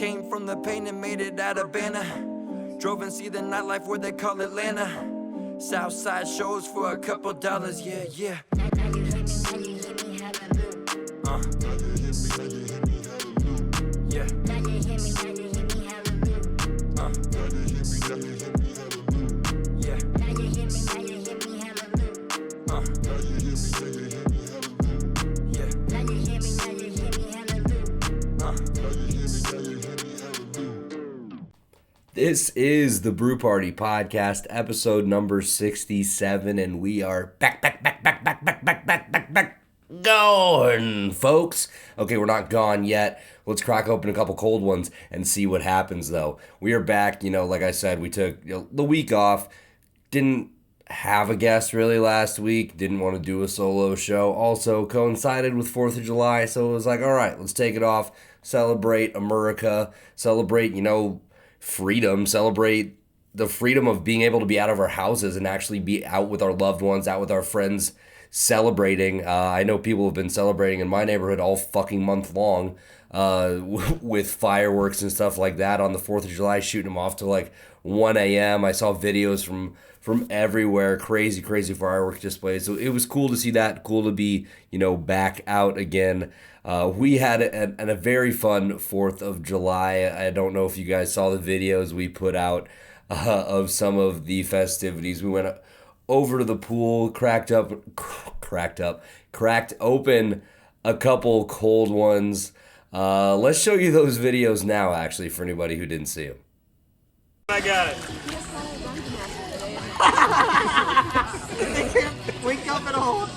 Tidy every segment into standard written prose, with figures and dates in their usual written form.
Came from the pain and made it out of Banner. Drove and see the nightlife where they call Atlanta. Southside shows for a couple dollars, yeah, yeah. Yeah. This is the Brew Party Podcast, episode number 67, and we are back, going, folks. Okay, we're not gone yet. Let's crack open a couple cold ones and see what happens, though. We are back, like I said, we took the week off, didn't have a guest really last week, didn't want to do a solo show, also coincided with 4th of July, so it was like, all right, let's take it off, celebrate America, celebrate, freedom, celebrate the freedom of being able to be out of our houses and actually be out with our loved ones, out with our friends, celebrating. I know people have been celebrating in my neighborhood all fucking month long with fireworks and stuff like that on the 4th of July, shooting them off to like 1 a.m. I saw videos from everywhere, crazy fireworks displays. So it was cool to see that, cool to be, back out again. We had a very fun 4th of July. I don't know if you guys saw the videos we put out of some of the festivities. We went over to the pool, cracked open a couple cold ones. Let's show you those videos now, actually, for anybody who didn't see them. I got it. Wake up at all.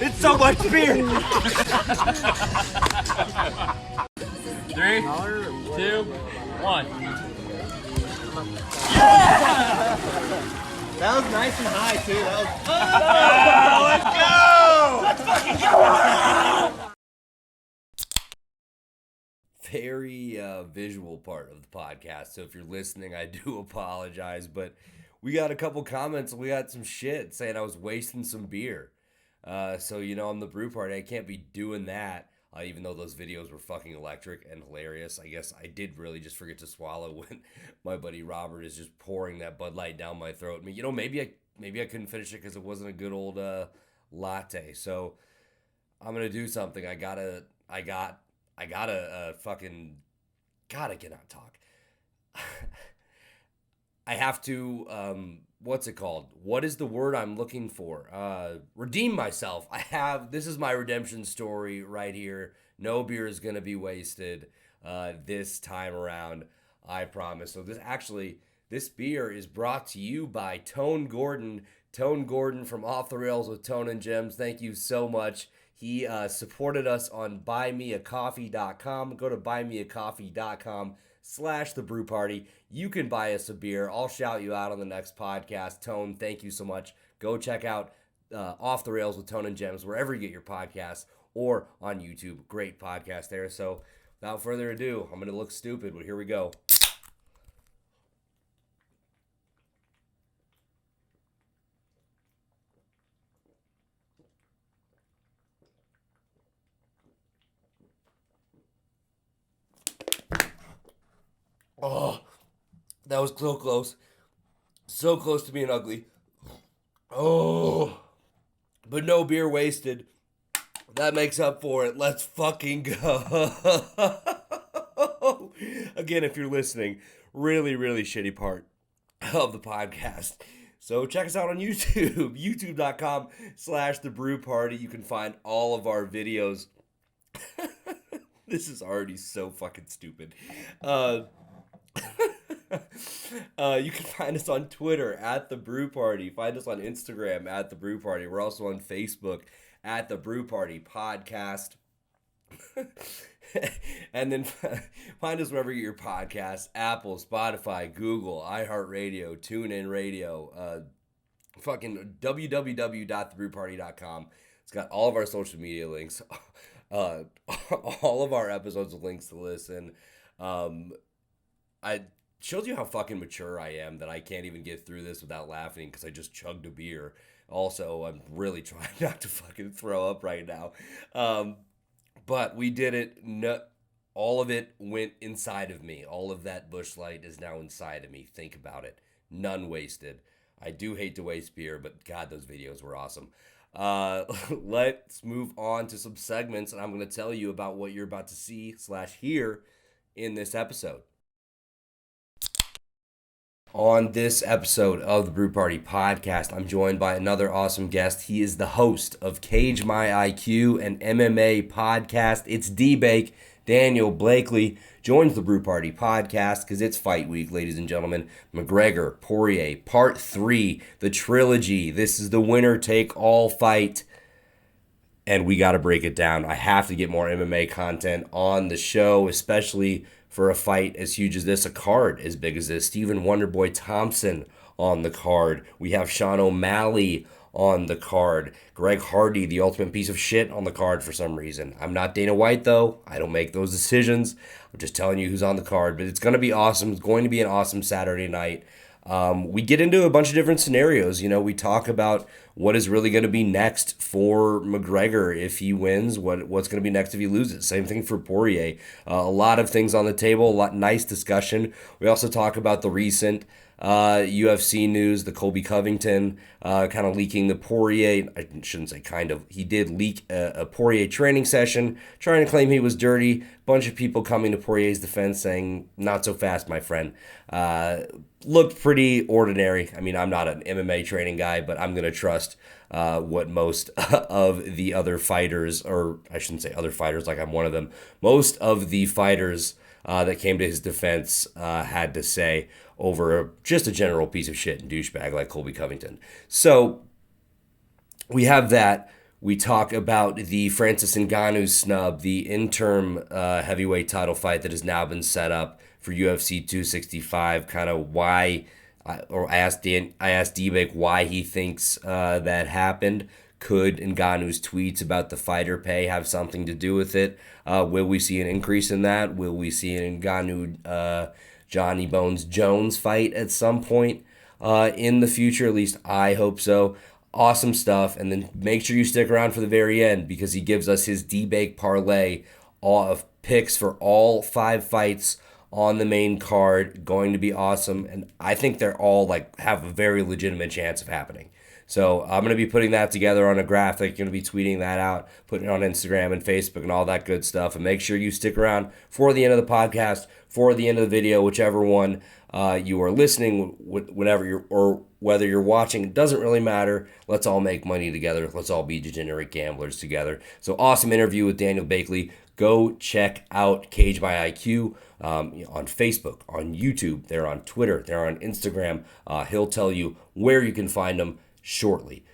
It's so much beer. 3, 2, 1. Yeah! That was nice and high too. That was. Let's go! Let's fucking go! Very visual part of the podcast, so if you're listening, I do apologize, but we got a couple comments and we got some shit saying I was wasting some beer. So, I'm the Brew Party. I can't be doing that, even though those videos were fucking electric and hilarious. I guess I did really just forget to swallow when my buddy Robert is just pouring that Bud Light down my throat. I mean, maybe I couldn't finish it because it wasn't a good old latte. So I'm going to do something. I gotta fucking, God, I cannot talk. I have to, what's it called? What is the word I'm looking for? Redeem myself. This is my redemption story right here. No beer is going to be wasted this time around, I promise. So this beer is brought to you by Tone Gordon. Tone Gordon from Off the Rails with Tone and Gems. Thank you so much. He supported us on buymeacoffee.com. Go to buymeacoffee.com/thebrewparty. You can buy us a beer. I'll shout you out on the next podcast. Tone, thank you so much. Go check out Off the Rails with Tone and Gems wherever you get your podcasts or on YouTube. Great podcast there. So without further ado, I'm going to look stupid, but here we go. Oh, that was so close. So close to being ugly. Oh, but no beer wasted. That makes up for it. Let's fucking go. Again, if you're listening, really shitty part of the podcast. So check us out on YouTube, youtube.com/thebrewparty. You can find all of our videos. This is already so fucking stupid. You can find us on Twitter at The Brew Party. Find us on Instagram at The Brew Party. We're also on Facebook at The Brew Party Podcast. And then find us wherever you get your podcasts: Apple, Spotify, Google, iHeartRadio, TuneIn Radio, fucking www.thebrewparty.com. It's got all of our social media links, all of our episodes with links to listen. I showed you how fucking mature I am that I can't even get through this without laughing because I just chugged a beer. Also, I'm really trying not to fucking throw up right now. But we did it. All of it went inside of me. All of that Busch Light is now inside of me. Think about it. None wasted. I do hate to waste beer, but God, those videos were awesome. Let's move on to some segments, and I'm going to tell you about what you're about to see/hear in this episode. On this episode of the Brew Party podcast, I'm joined by another awesome guest. He is the host of Cage My IQ, an MMA podcast. It's D-Bake. Daniel Blakely joins the Brew Party podcast because it's fight week, ladies and gentlemen. McGregor, Poirier, part 3, the trilogy. This is the winner-take-all fight, and we got to break it down. I have to get more MMA content on the show, especially for a fight as huge as this, a card as big as this. Stephen Wonderboy Thompson on the card. We have Sean O'Malley on the card. Greg Hardy, the ultimate piece of shit, on the card for some reason. I'm not Dana White, though. I don't make those decisions. I'm just telling you who's on the card. But it's going to be awesome. It's going to be an awesome Saturday night. We get into a bunch of different scenarios. You know, we talk about what is really going to be next for McGregor if he wins, what's going to be next if he loses. Same thing for Poirier. A lot of things on the table, nice discussion. We also talk about the recent UFC news, the Colby Covington kind of leaking the Poirier. I shouldn't say kind of. He did leak a Poirier training session, trying to claim he was dirty. Bunch of people coming to Poirier's defense saying, not so fast, my friend. Looked pretty ordinary. I mean, I'm not an MMA training guy, but I'm going to trust what most of the other fighters, or I shouldn't say other fighters like I'm one of them, most of the fighters that came to his defense had to say over just a general piece of shit and douchebag like Colby Covington. So we have that. We talk about the Francis Ngannou snub, the interim heavyweight title fight that has now been set up for UFC 265. Kind of why, I asked D-Bake why he thinks that happened. Could Ngannou's tweets about the fighter pay have something to do with it? Will we see an increase in that? Will we see an Ngannou Johnny Bones Jones fight at some point in the future? At least I hope so. Awesome stuff. And then make sure you stick around for the very end because he gives us his D-Bake parlay of picks for all 5 fights on the main card. Going to be awesome. And I think they're all have a very legitimate chance of happening. So I'm going to be putting that together on a graphic. Going to be tweeting that out, putting it on Instagram and Facebook and all that good stuff. And make sure you stick around for the end of the podcast, for the end of the video, whichever one you are listening, whether you're watching. It doesn't really matter. Let's all make money together. Let's all be degenerate gamblers together. So awesome interview with Daniel Blakely. Go check out Cage My IQ on Facebook, on YouTube. They're on Twitter. They're on Instagram. He'll tell you where you can find them shortly.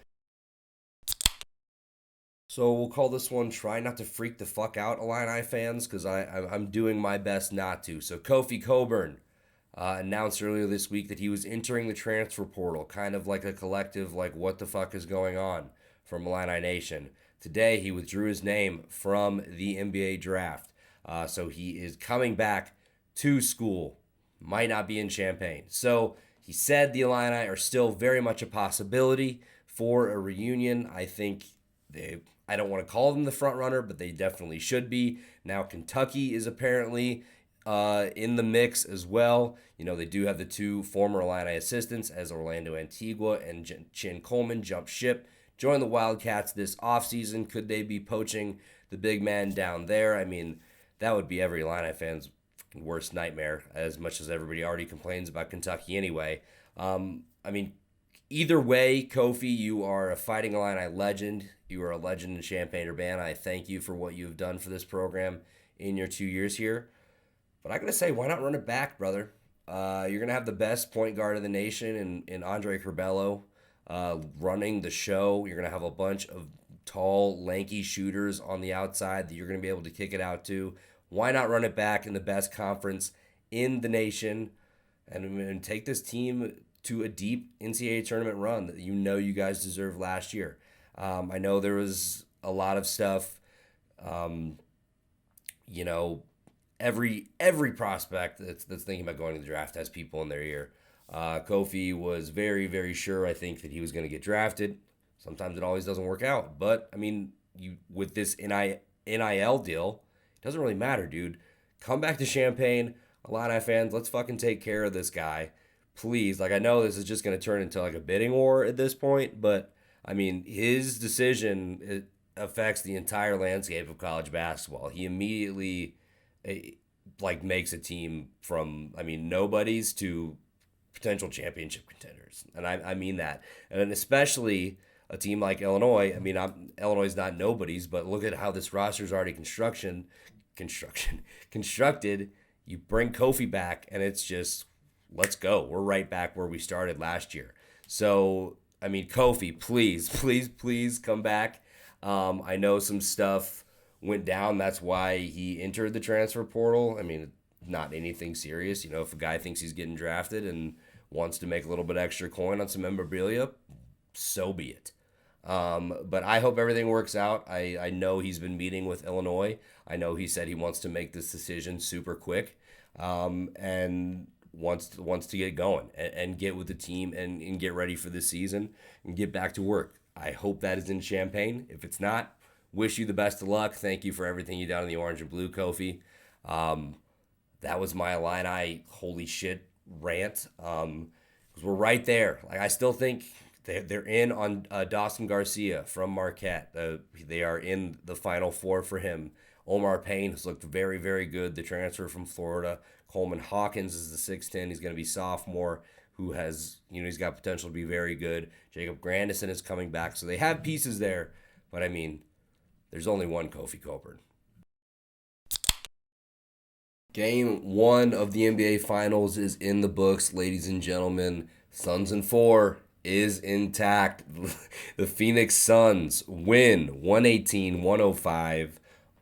So we'll call this one Try Not to Freak the Fuck Out, Illini fans, because I'm doing my best not to. So Kofi Cockburn announced earlier this week that he was entering the transfer portal, kind of like a collective, what the fuck is going on from Illini Nation. Today, he withdrew his name from the NBA draft. So he is coming back to school. Might not be in Champaign. So he said the Illini are still very much a possibility for a reunion. I think I don't want to call them the front runner, but they definitely should be. Now Kentucky is apparently in the mix as well. You know, they do have the 2 former Illini assistants as Orlando Antigua and Chin Coleman jump ship, join the Wildcats this offseason. Could they be poaching the big man down there? I mean, that would be every Illini fan's worst nightmare, as much as everybody already complains about Kentucky anyway. I mean, either way, Kofi, you are a Fighting Illini legend. You are a legend in Champaign-Urbana. I thank you for what you've done for this program in your 2 years here. But I gotta say, why not run it back, brother? You're gonna have the best point guard in the nation in Andre Curbelo running the show. You're gonna have a bunch of tall, lanky shooters on the outside that you're gonna be able to kick it out to. Why not run it back in the best conference in the nation and take this team to a deep NCAA tournament run that you guys deserved last year? I know there was a lot of stuff, every prospect that's thinking about going to the draft has people in their ear. Kofi was very, very sure, I think, that he was going to get drafted. Sometimes it always doesn't work out. But, I mean, with this NIL deal, it doesn't really matter, dude. come back to Champaign. Illini fans, let's fucking take care of this guy. Please. Like, I know this is just going to turn into like a bidding war at this point, but I mean, his decision it affects the entire landscape of college basketball. He immediately like makes a team from, I mean, nobodies to potential championship contenders. And I mean that. And especially a team like Illinois. I mean, Illinois is not nobodies, but look at how this roster is already constructed. You bring Kofi back, and it's just, let's go. We're right back where we started last year. So, I mean, Kofi, please come back. I know some stuff went down. That's why he entered the transfer portal. I mean, not anything serious. You know, if a guy thinks he's getting drafted and wants to make a little bit extra coin on some memorabilia, so be it. But I hope everything works out. I know he's been meeting with Illinois. I know he said he wants to make this decision super quick, and wants to get going and get with the team and get ready for this season and get back to work. I hope that is in Champaign. If it's not, wish you the best of luck. Thank you for everything you done in the orange and blue, Kofi. That was my Illini holy shit rant. Because we're right there. Like, I still think they're in on Dustin Garcia from Marquette. They are in the Final Four for him. Omar Payne has looked very, very good. The transfer from Florida. Coleman Hawkins is the 6'10". He's going to be sophomore, who has, he's got potential to be very good. Jacob Grandison is coming back. So they have pieces there. But, I mean, there's only one Kofi Coburn. Game 1 of the NBA Finals is in the books, ladies and gentlemen. Suns in 4 is intact. The Phoenix Suns win 118-105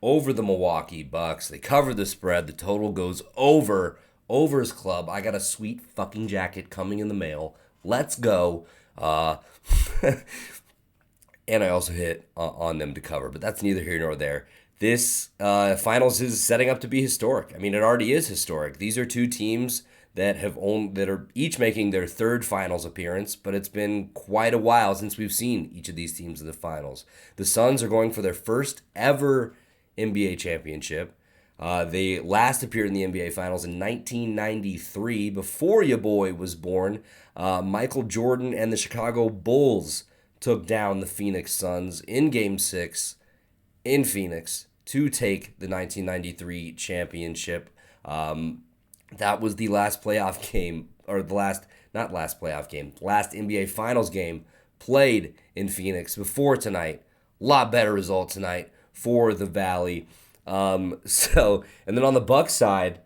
over the Milwaukee Bucks. They cover the spread. The total goes over's club. I got a sweet fucking jacket coming in the mail. Let's go. And I also hit on them to cover, but that's neither here nor there. This finals is setting up to be historic. I mean, it already is historic. These are two teams that are each making their third finals appearance, but it's been quite a while since we've seen each of these teams in the finals. The Suns are going for their first ever NBA championship. They last appeared in the NBA Finals in 1993, before your boy was born. Michael Jordan and the Chicago Bulls took down the Phoenix Suns in Game 6 in Phoenix to take the 1993 championship. That was the last playoff game, or last NBA Finals game played in Phoenix before tonight. A lot better result tonight for the Valley. And then on the Bucks side,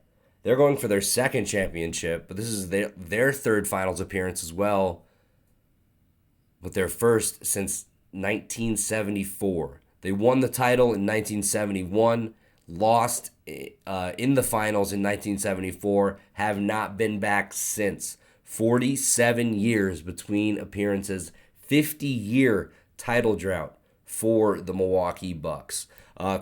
they're going for their second championship, but this is their third finals appearance as well, but their first since 1974. They won the title in 1971, lost in the finals in 1974, have not been back since. 47 years between appearances, 50-year title drought for the Milwaukee Bucks.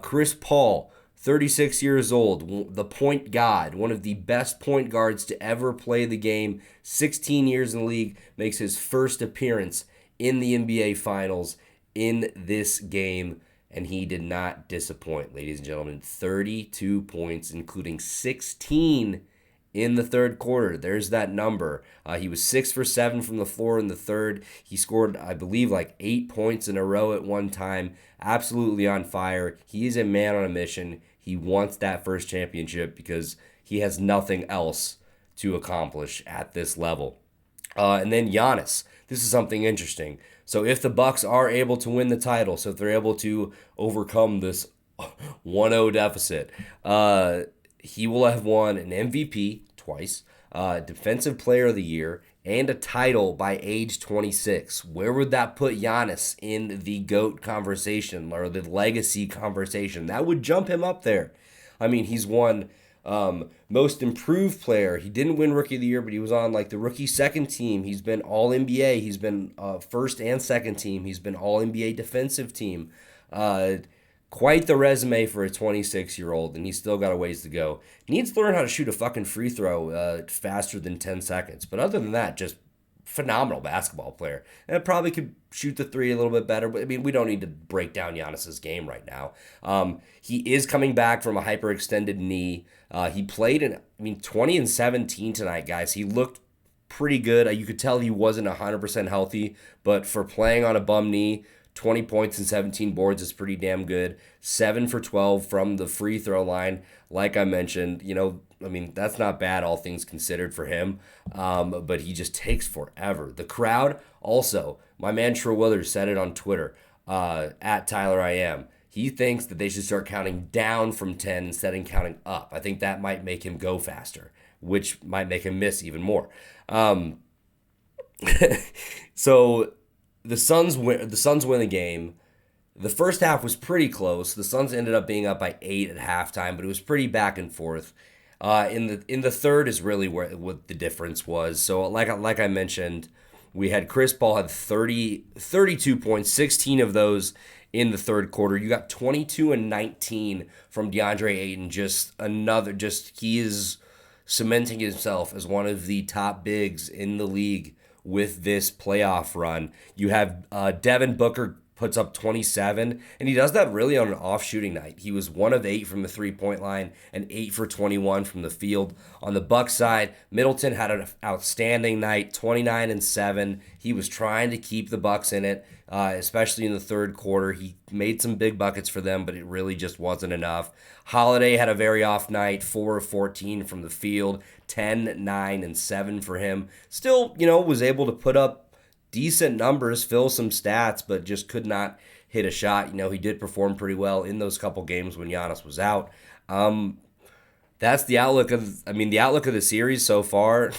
Chris Paul, 36 years old, the point god, one of the best point guards to ever play the game, 16 years in the league, makes his first appearance in the NBA Finals in this game, and he did not disappoint, ladies and gentlemen. 32 points, including 16 in the third quarter. There's that number. He was 6 for 7 from the floor in the third. He scored, I believe, like 8 points in a row at one time. Absolutely on fire. He is a man on a mission. He wants that first championship because he has nothing else to accomplish at this level. And then Giannis. This is something interesting. So if the Bucks are able to win the title, so if they're able to overcome this 1-0 deficit, he will have won an MVP twice, Defensive Player of the Year, and a title by age 26. Where would that put Giannis in the GOAT conversation or the legacy conversation? That would jump him up there. I mean, he's won Most Improved Player. He didn't win Rookie of the Year, but he was on like the rookie second team. He's been All NBA. He's been first and second team. He's been All NBA defensive team. Quite the resume for a 26-year-old, and he's still got a ways to go. He needs to learn how to shoot a fucking free throw faster than 10 seconds. But other than that, just phenomenal basketball player and probably could shoot the three a little bit better. But I mean, we don't need to break down Giannis's game right now. He is coming back from a hyperextended knee. He played in, 20 and 17 tonight, guys. He looked pretty good. You could tell he wasn't 100% healthy, but for playing on a bum knee, 20 points and 17 boards is pretty damn good. 7 for 12 from the free throw line. Like I mentioned, that's not bad, all things considered, for him. But he just takes forever. The crowd, also, my man True Withers said it on Twitter, at Tyler I Am. He thinks that they should start counting down from 10 instead of counting up. I think that might make him go faster, which might make him miss even more. So the Suns win the game. The first half was pretty close. The Suns ended up being up by 8 at halftime, but it was pretty back and forth. In the third is really what the difference was. So like I mentioned, we had Chris Paul had 32 points, 16 of those in the third quarter. You got 22 and 19 from DeAndre Ayton. He is cementing himself as one of the top bigs in the league with this playoff run. You have Devin Booker puts up 27, and he does that really on an off shooting night. He was 1 of 8 from the 3-point line and 8 for 21 from the field. On the Bucks side, Middleton had an outstanding night, 29 and 7. He was trying to keep the Bucks in it, especially in the third quarter. He made some big buckets for them, but it really just wasn't enough. Holiday had a very off night, 4 of 14 from the field, 10, 9, and 7 for him. Still, was able to put up decent numbers, fill some stats, but just could not hit a shot. He did perform pretty well in those couple games when Giannis was out. That's the outlook of the series so far.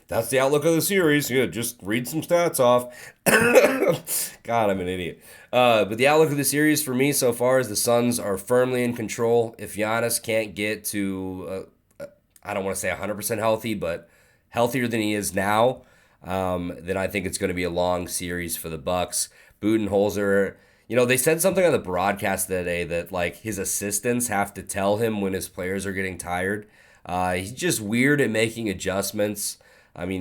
That's the outlook of the series. Yeah, just read some stats off. God, I'm an idiot. But the outlook of the series for me so far is the Suns are firmly in control. If Giannis can't get to, I don't want to say 100% healthy, but healthier than he is now, then I think it's going to be a long series for the Bucks. Budenholzer, they said something on the broadcast today that his assistants have to tell him when his players are getting tired. He's just weird at making adjustments.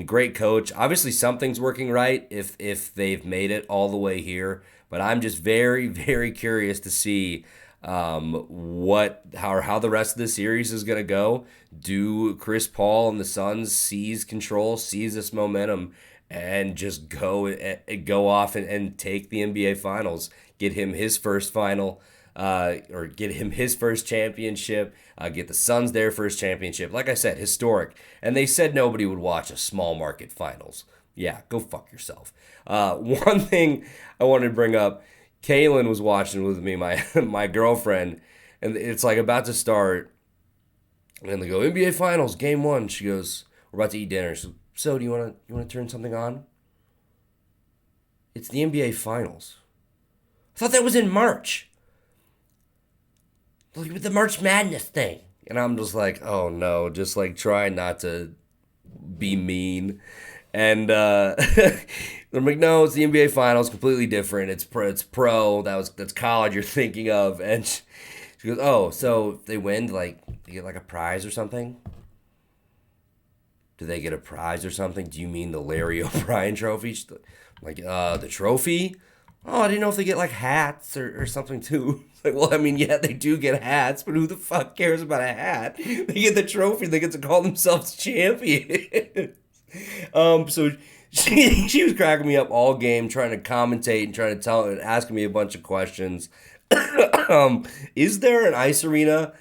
Great coach. Obviously, something's working right if they've made it all the way here. But I'm just very, very curious to see how the rest of the series is going to go. Do Chris Paul and the Suns seize this momentum, and just go off and take the NBA Finals, get him his first final, or get him his first championship, get the Suns their first championship. Like I said, historic. And they said nobody would watch a small market finals. Yeah, go fuck yourself. One thing I wanted to bring up, Kaylin was watching with me, my girlfriend, and it's about to start, and they go, NBA Finals, Game 1. She goes, we're about to eat dinner. She goes, so do you want to turn something on? It's the NBA Finals. I thought that was in March. With the March Madness thing. And I'm just like, oh no, just trying not to be mean. And I'm like, no, it's the NBA Finals, completely different. It's pro. That's college you're thinking of. And she goes, oh, so if they win, they get a prize or something? Do they get a prize or something? Do you mean the Larry O'Brien trophy? The trophy? Oh, I didn't know if they get hats or something too. Yeah, they do get hats, but who the fuck cares about a hat? They get the trophy, they get to call themselves champions. So she was cracking me up all game, trying to commentate and trying to tell and asking me a bunch of questions. Is there an ice arena?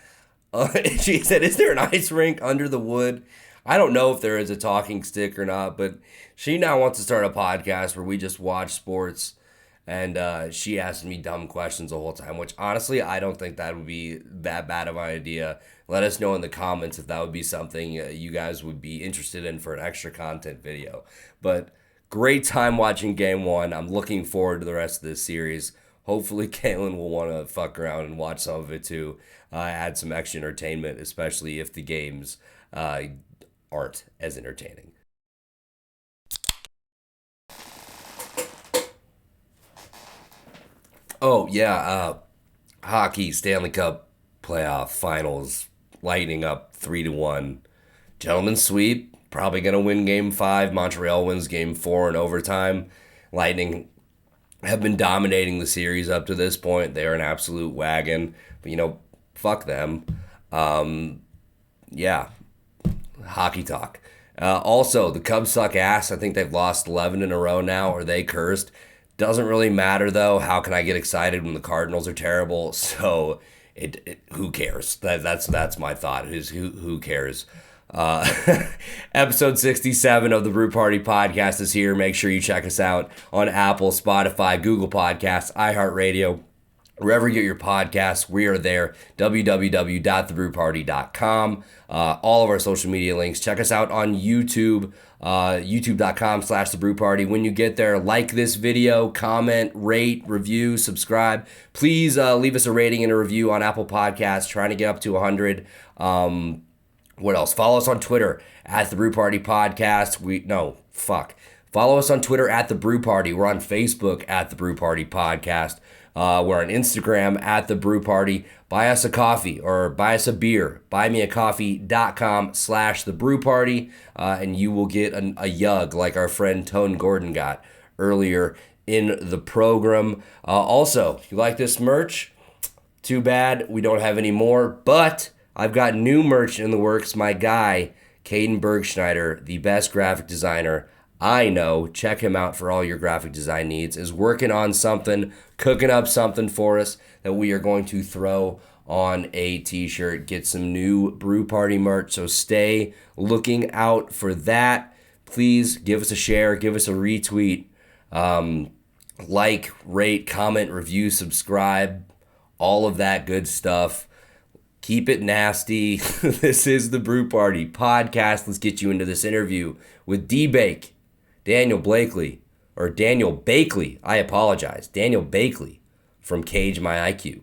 She said, is there an ice rink under the wood? I don't know if there is a talking stick or not, but she now wants to start a podcast where we just watch sports, and she asked me dumb questions the whole time, which honestly, I don't think that would be that bad of an idea. Let us know in the comments if that would be something you guys would be interested in for an extra content video. But great time watching Game 1. I'm looking forward to the rest of this series. Hopefully, Kaylin will want to fuck around and watch some of it too. Add some extra entertainment, especially if the games aren't as entertaining. Oh, yeah, hockey, Stanley Cup playoff finals, Lightning up 3-1. Gentlemen sweep, probably going to win game 5. Montreal wins game 4 in overtime. Lightning have been dominating the series up to this point. They're an absolute wagon. But, fuck them. Yeah. Hockey talk. Also, the Cubs suck ass. I think they've lost 11 in a row now. Are they cursed? Doesn't really matter, though. How can I get excited when the Cardinals are terrible? So, who cares? That's my thought. Who cares? Episode 67 of the Brew Party podcast is here. Make sure you check us out on Apple, Spotify, Google Podcasts, iHeartRadio. Wherever you get your podcasts, we are there. www.thebrewparty.com. All of our social media links. Check us out on YouTube. YouTube.com/thebrewparty. When you get there, like this video, comment, rate, review, subscribe. Please leave us a rating and a review on Apple Podcasts. Trying to get up to 100. What else? Follow us on Twitter at the Brew Party Podcast. Follow us on Twitter at the Brew Party. We're on Facebook at the Brew Party Podcast. We're on Instagram at the Brew Party. Buy us a coffee or buy us a beer. Buymeacoffee.com/the Brew Party, and you will get a yug like our friend Tone Gordon got earlier in the program. Also, if you like this merch, too bad we don't have any more, but I've got new merch in the works. My guy, Caden Bergschneider, the best graphic designer I know, check him out for all your graphic design needs, is working on something, cooking up something for us that we are going to throw on a t-shirt, get some new Brew Party merch, so stay looking out for that. Please give us a share, give us a retweet, like, rate, comment, review, subscribe, all of that good stuff. Keep it nasty. This is the Brew Party podcast. Let's get you into this interview with Daniel Bakley. I apologize. Daniel Bakley from Cage My IQ.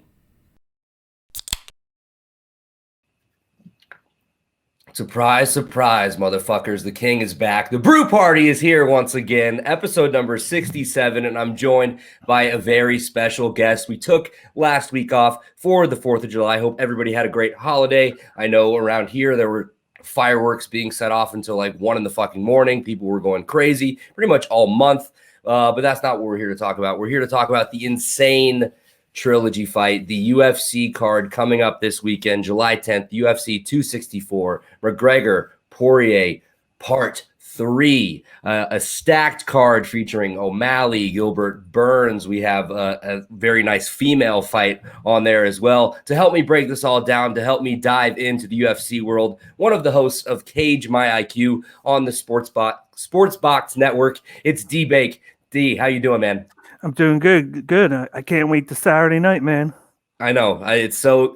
Surprise, surprise, motherfuckers. The king is back. The Brew Party is here once again. Episode number 67, and I'm joined by a very special guest. We took last week off for the 4th of July. I hope everybody had a great holiday. I know around here there were fireworks being set off until like 1 in the fucking morning. People were going crazy pretty much all month, but that's not what we're here to talk about. We're here to talk about the insane trilogy fight, the UFC card coming up this weekend, July 10th, UFC 264, McGregor, Poirier, Part 3, a stacked card featuring O'Malley, Gilbert Burns. We have a very nice female fight on there as well. To help me break this all down, to help me dive into the UFC world, one of the hosts of Cage My IQ on the Sportsbox Network, it's D-Bake. D, how you doing, man? I'm doing good. Good. I can't wait to Saturday night, man. I know. It's so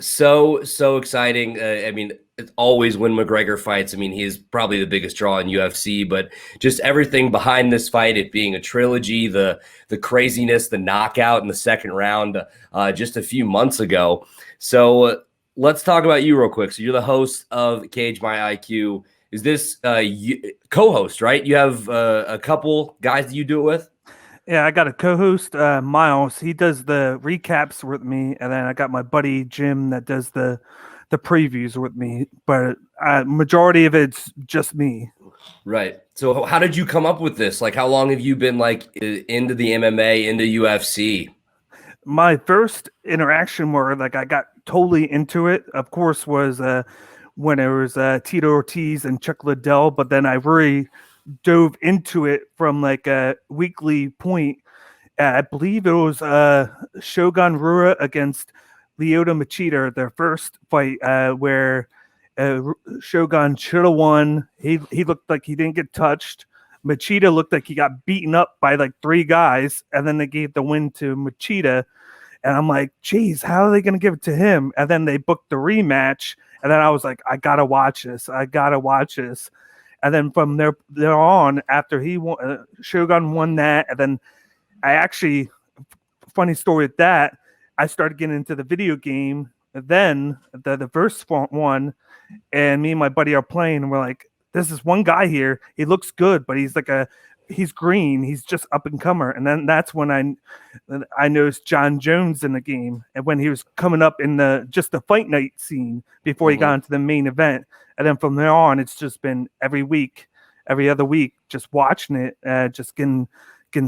exciting. I mean, it's always when McGregor fights. I mean, he's probably the biggest draw in UFC, but just everything behind this fight, it being a trilogy, the craziness, the knockout in the second round just a few months ago. So let's talk about you real quick. So you're the host of Cage My IQ. Is this co-host, right? You have a couple guys that you do it with? Yeah, I got a co-host, Miles. He does the recaps with me, and then I got my buddy Jim that does the previews with me. But majority of it's just me. Right. So how did you come up with this? Like, how long have you been like into the MMA, into UFC? My first interaction where like I got totally into it, of course, was when it was Tito Ortiz and Chuck Liddell. But then I really dove into it from like a weekly point. I believe it was Shogun Rua against Lyoto Machida, their first fight, where Shogun should have won. He looked like he didn't get touched. Machida looked like he got beaten up by like 3 guys, and then they gave the win to Machida. And I'm like, geez, how are they going to give it to him? And then they booked the rematch, and then I was like, I gotta watch this. And then from there on, after he won, Shogun won that, and then I actually, funny story with that, I started getting into the video game. And then the first one, and me and my buddy are playing, and we're like, "There's this one guy here. He looks good, but he's green. He's just up and comer." And then that's when I noticed John Jones in the game, and when he was coming up in the fight night scene before he got into the main event. And then from there on, it's just been every week every other week, just watching it, just getting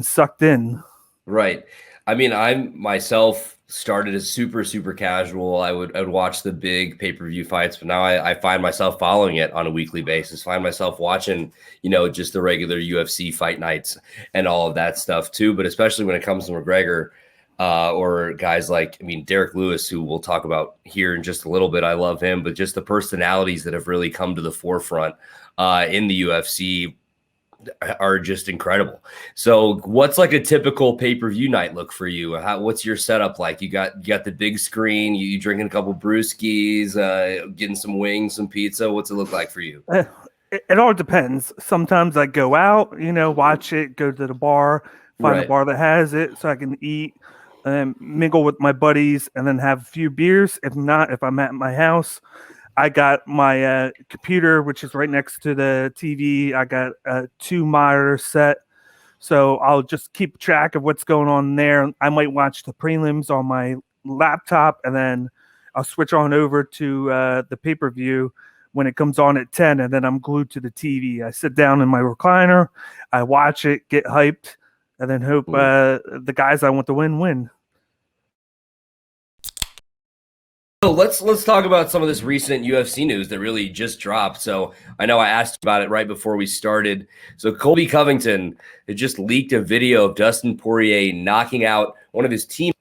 sucked in. Right. I mean, I myself started as super casual. I'd watch the big pay-per-view fights, but now I find myself following it on a weekly basis. Find myself watching, just the regular UFC fight nights and all of that stuff too. But especially when it comes to McGregor, or guys like, Derek Lewis, who we'll talk about here in just a little bit. I love him, but just the personalities that have really come to the forefront in the UFC are just incredible. So what's like a typical pay-per-view night look for you? What's your setup like? You got the big screen, you drinking a couple brewskis, getting some wings, some pizza. What's it look like for you? It all depends. Sometimes I go out, watch it, go to the bar, find a bar that has it so I can eat, mingle with my buddies, and then have a few beers. If not, if I'm at my house, I got my computer, which is right next to the TV. I got 2 monitors set, so I'll just keep track of what's going on there. I might watch the prelims on my laptop, and then I'll switch on over to the pay-per-view when it comes on at 10, and then I'm glued to the TV. I sit down in my recliner, I watch it, get hyped, and then hope the guys I want to win. So let's talk about some of this recent UFC news that really just dropped. So I know I asked about it right before we started. So Colby Covington had just leaked a video of Dustin Poirier knocking out one of his team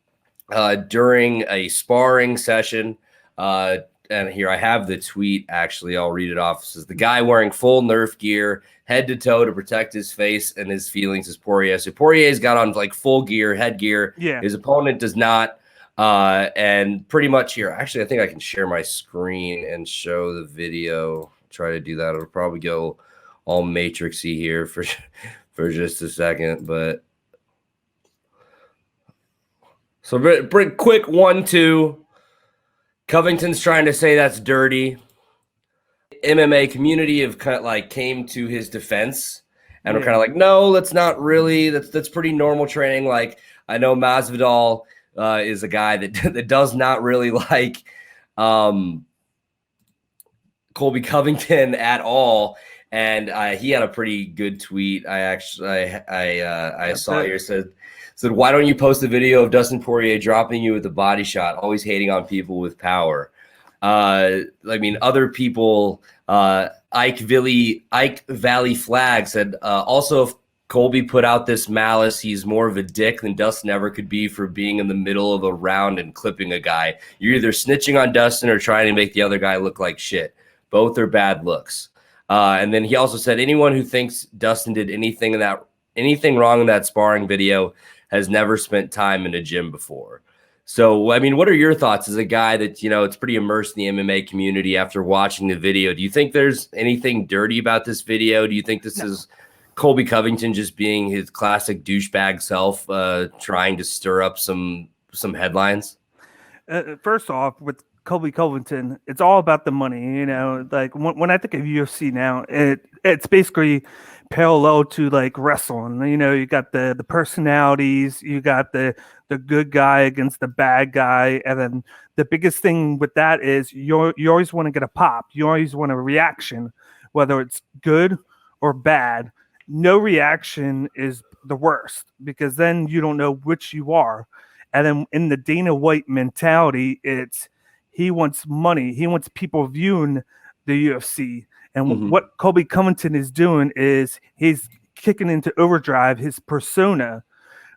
during a sparring session. And here I have the tweet. Actually, I'll read it off. It says, the guy wearing full Nerf gear, head to toe to protect his face and his feelings is Poirier. So Poirier's got on like full gear, headgear. Yeah. His opponent does not. And pretty much here, actually, I think I can share my screen and show the video. Try to do that. It'll probably go all matrixy here for just a second, but so quick 1-2. Covington's trying to say that's dirty. MMA community have kind of like came to his defense and we're kind of like, no, that's not really. That's pretty normal training. Like I know Masvidal is a guy that does not really like Colby Covington at all, and he had a pretty good tweet. I saw here said, why don't you post a video of Dustin Poirier dropping you with a body shot? Always hating on people with power. Other people, Ike Valley Flag said, also if Colby put out this malice, he's more of a dick than Dustin ever could be for being in the middle of a round and clipping a guy. You're either snitching on Dustin or trying to make the other guy look like shit. Both are bad looks. And then he also said, anyone who thinks Dustin did anything wrong in that sparring video has never spent time in a gym before. So, what are your thoughts as a guy that, it's pretty immersed in the MMA community after watching the video? Do you think there's anything dirty about this video? Do you think this is Colby Covington just being his classic douchebag self, trying to stir up some headlines? First off, with Colby Covington, it's all about the money. Like when I think of UFC now, it's basically parallel to like wrestling. You got the personalities, you got the good guy against the bad guy, and then the biggest thing with that is you always want to get a pop. You always want a reaction, whether it's good or bad. No reaction is the worst because then you don't know which you are. And then in the Dana White mentality, it's he wants money. He wants people viewing the UFC. And what Colby Covington is doing is he's kicking into overdrive his persona,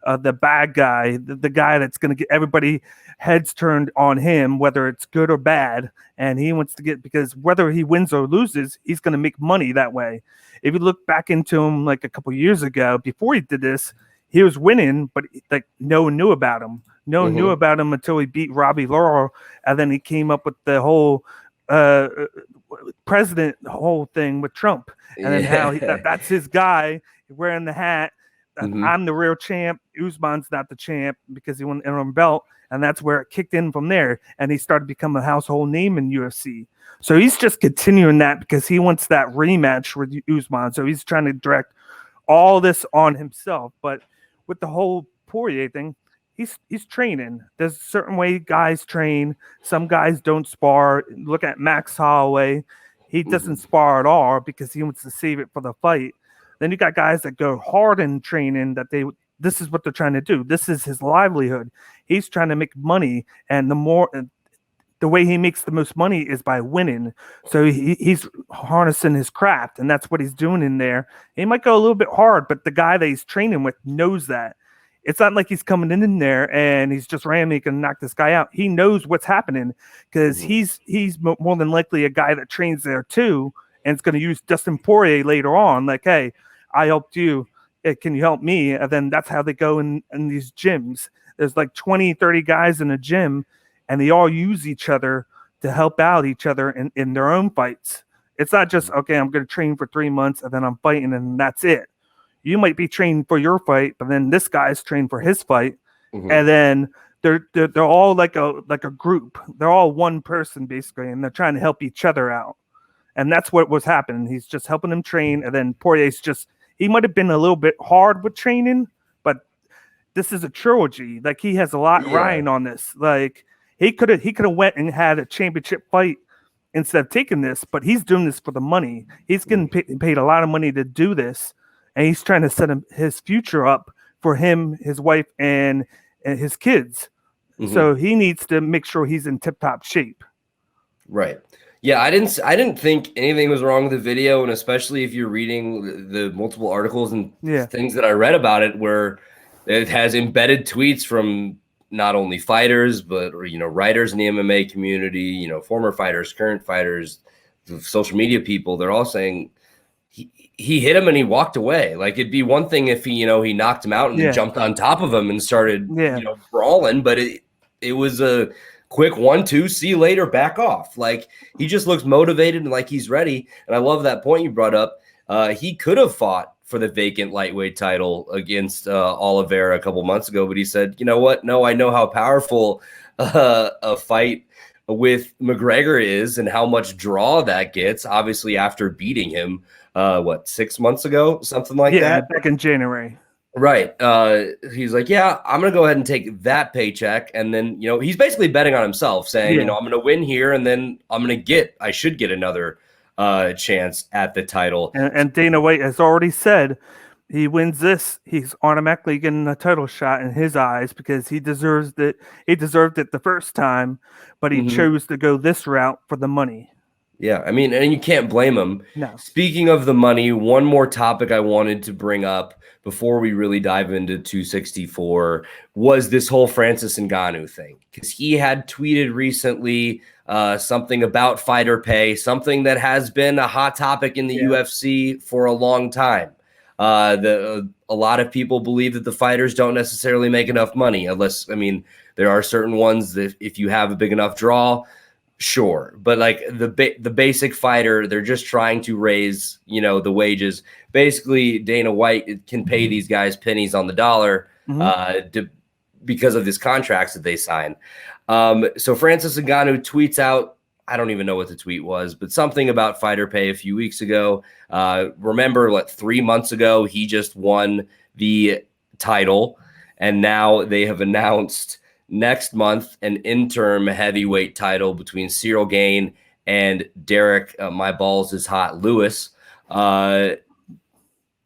the bad guy, the guy that's going to get everybody heads turned on him, whether it's good or bad. And he wants to get, because whether he wins or loses, he's going to make money that way. If you look back into him like a couple years ago, before he did this, he was winning, but like no one knew about him. No one knew about him until he beat Robbie Lawler, and then he came up with the whole president whole thing with Trump, and then how that's his guy wearing the hat. I'm the real champ. Usman's not the champ because he won the interim belt, and that's where it kicked in from there. And he started to become a household name in UFC. So he's just continuing that because he wants that rematch with Usman. So he's trying to direct all this on himself. But with the whole Poirier thing, he's training. There's a certain way guys train. Some guys don't spar. Look at Max Holloway. he doesn't spar at all because he wants to save it for the fight. Then you got guys that go hard in training that this is what they're trying to do. This is his livelihood. He's trying to make money, and the way he makes the most money is by winning. So he's harnessing his craft, and that's what he's doing in there. He might go a little bit hard, but the guy that he's training with knows that. It's not like he's coming in there and he's just randomly going to knock this guy out. He knows what's happening because he's more than likely a guy that trains there too, and it's going to use Dustin Poirier later on. Like, hey, I helped you. Can you help me? And then that's how they go in these gyms. There's like 20, 30 guys in a gym, and they all use each other to help out each other in their own fights. It's not just, okay, I'm going to train for 3 months and then I'm fighting and that's it. You might be trained for your fight, but then this guy's trained for his fight. And then they're all like a group. They're all one person basically, and they're trying to help each other out. And that's what was happening. He's just helping him train, and then Poirier's he might have been a little bit hard with training, but this is a trilogy. Like, he has a lot riding on this. Like, he could have went and had a championship fight instead of taking this, but he's doing this for the money. He's getting paid a lot of money to do this, and he's trying to set his future up for him, his wife, and his kids. So he needs to make sure he's in tip-top shape. Right. Yeah, I didn't think anything was wrong with the video, and especially if you're reading the multiple articles and things that I read about it, where it has embedded tweets from not only fighters, but writers in the MMA community, former fighters, current fighters, social media people. They're all saying he hit him and he walked away. Like, it'd be one thing if he knocked him out and then jumped on top of him and started brawling, but it was a quick 1-2, see you later, back off. Like, he just looks motivated and like he's ready. And I love that point you brought up. He could have fought for the vacant lightweight title against Oliveira a couple months ago, but he said, you know what? No, I know how powerful a fight with McGregor is and how much draw that gets. Obviously, after beating him, 6 months ago, something like that? Yeah, back in January. Right. He's like, yeah, I'm going to go ahead and take that paycheck. And then, he's basically betting on himself, saying, I'm going to win here, and then I should get another chance at the title. And Dana White has already said he wins this, he's automatically getting a title shot in his eyes because he deserves it. He deserved it the first time, but he chose to go this route for the money. Yeah, I mean, and you can't blame him. No. Speaking of the money, one more topic I wanted to bring up before we really dive into 264 was this whole Francis Ngannou thing, because he had tweeted recently something about fighter pay, something that has been a hot topic in the UFC for a long time. A lot of people believe that the fighters don't necessarily make enough money, unless, there are certain ones that if you have a big enough draw, sure. But like the basic fighter, they're just trying to raise, the wages. Basically, Dana White can pay these guys pennies on the dollar because of these contracts that they sign. So Francis Ngannou tweets out, I don't even know what the tweet was, but something about fighter pay a few weeks ago. Remember, 3 months ago, he just won the title, and now they have announced next month an interim heavyweight title between Cyril Gane and Derek My Balls is Hot Lewis.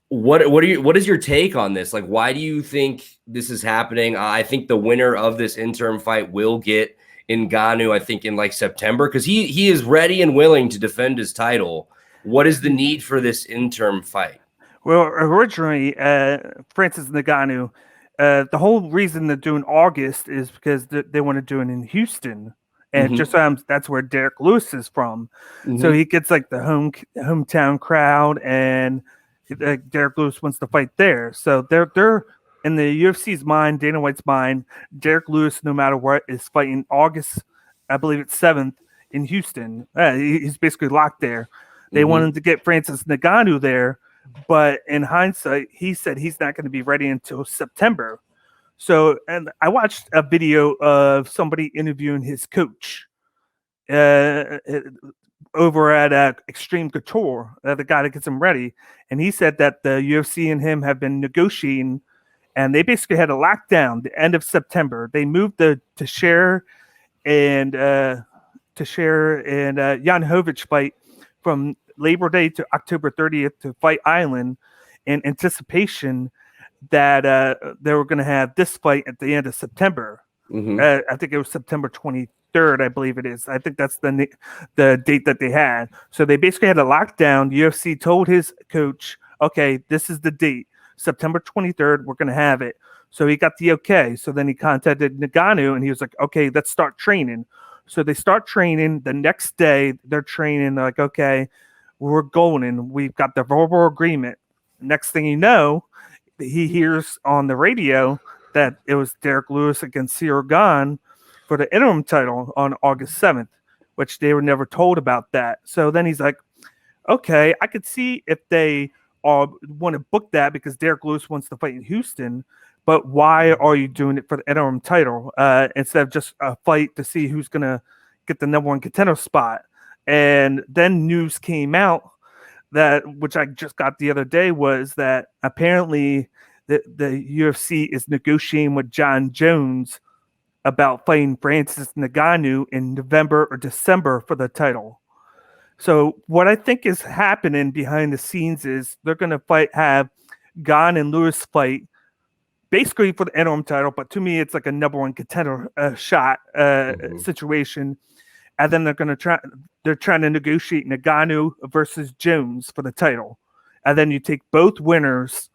What is your take on this? Like, why do you think this is happening? I think the winner of this interim fight will get Ngannou, I think, in September, because he is ready and willing to defend his title. What is the need for this interim fight? Well, originally, Francis Ngannou, the whole reason they're doing August is because they want to do it in Houston, and that's where Derek Lewis is from. So he gets the hometown crowd, and Derek Lewis wants to fight there. So they're in the UFC's mind, Dana White's mind, Derek Lewis, no matter what, is fighting August, I believe it's 7th in Houston. He's basically locked there. They wanted to get Francis Ngannou there, but in hindsight, he said he's not going to be ready until September. So, and I watched a video of somebody interviewing his coach over at Extreme Couture, the guy that gets him ready. And he said that the UFC and him have been negotiating, and they basically had a lockdown the end of September. They moved the Teixeira and Jan Hovich fight from Labor Day to October 30th to Fight Island in anticipation that they were going to have this fight at the end of September. I think it was September 23rd, I believe it is. I think that's the date that they had. So they basically had a lockdown. UFC told his coach, okay, this is the date, September 23rd, we're going to have it. So he got the okay. So then he contacted Ngannou and he was like, okay, let's start training. So they start training. The next day, they're training. They're like, okay, we're going and we've got the verbal agreement. Next thing you know, he hears on the radio that it was Derek Lewis against Gane for the interim title on August 7th, which they were never told about that. So then he's like, okay, I could see if they want to book that because Derek Lewis wants to fight in Houston, but why are you doing it for the interim title instead of just a fight to see who's going to get the number one contender spot? And then news came out that, which I just got the other day, was that apparently the UFC is negotiating with Jon Jones about fighting Francis Ngannou in November or December for the title. So what I think is happening behind the scenes is they're going to have Gane and Lewis fight basically for the interim title, but to me it's like a number one contender shot situation. And then they're trying to negotiate Ngannou versus Jones for the title. And then you take both winners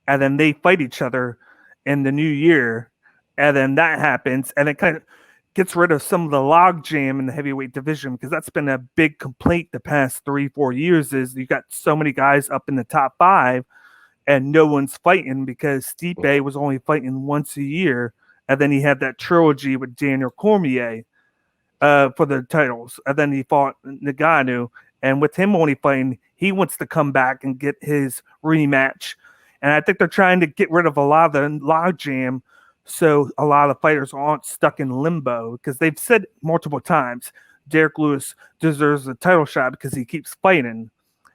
and then they fight each other in the new year. And then that happens. And it kind of gets rid of some of the log jam in the heavyweight division, because that's been a big complaint the past 3-4 years, is you got so many guys up in the top 5 and no one's fighting, because Stipe was only fighting once a year. And then he had that trilogy with Daniel Cormier for the titles. And then he fought Ngannou. And with him only fighting, he wants to come back and get his rematch. And I think they're trying to get rid of a lot of the logjam so a lot of fighters aren't stuck in limbo, because they've said multiple times Derek Lewis deserves a title shot because he keeps fighting.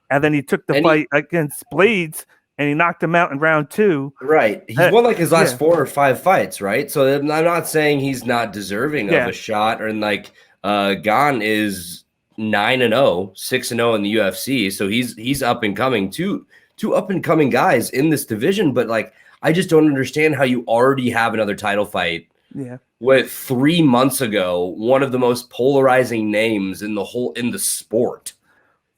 And then he took the fight against Blades and he knocked him out in round 2. Right. He's won like his last 4 or 5 fights, right? So I'm not saying he's not deserving of a shot, or like Gane is 9-0, 6-0 in the UFC. So he's up and coming. Two up and coming guys in this division, but like I just don't understand how you already have another title fight. Yeah. With 3 months ago, one of the most polarizing names in the sport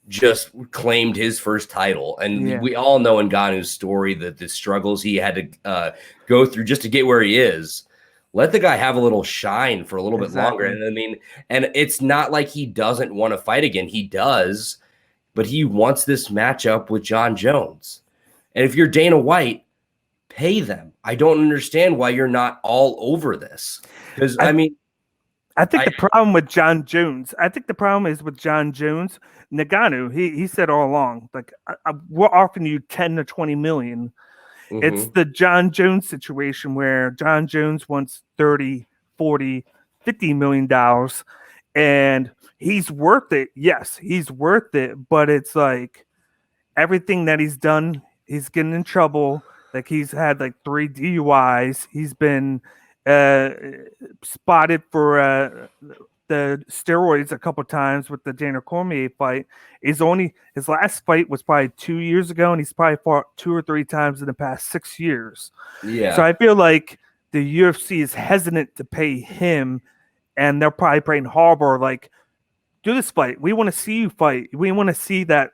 just claimed his first title. And we all know in Ngannou's story that the struggles he had to go through just to get where he is. Let the guy have a little shine for a little bit longer. And I mean, and it's not like he doesn't want to fight again. He does, but he wants this matchup with Jon Jones. And if you're Dana White, pay them. I don't understand why you're not all over this. Because I think the problem with Jon Jones, is with Jon Jones, Ngannou, he said all along, like, we're offering you 10 to 20 million. It's the Jon Jones situation where Jon Jones wants 30, 40, $50 million, and he's worth it. Yes, he's worth it, but it's like everything that he's done, he's getting in trouble. Like, he's had like 3 DUIs. He's been spotted for the steroids a couple times with the Daniel Cormier fight. His last fight was probably 2 years ago, and he's probably fought 2 or 3 times in the past 6 years. Yeah. So I feel like the UFC is hesitant to pay him, and they're probably playing harbor, like, do this fight. We want to see you fight. We want to see that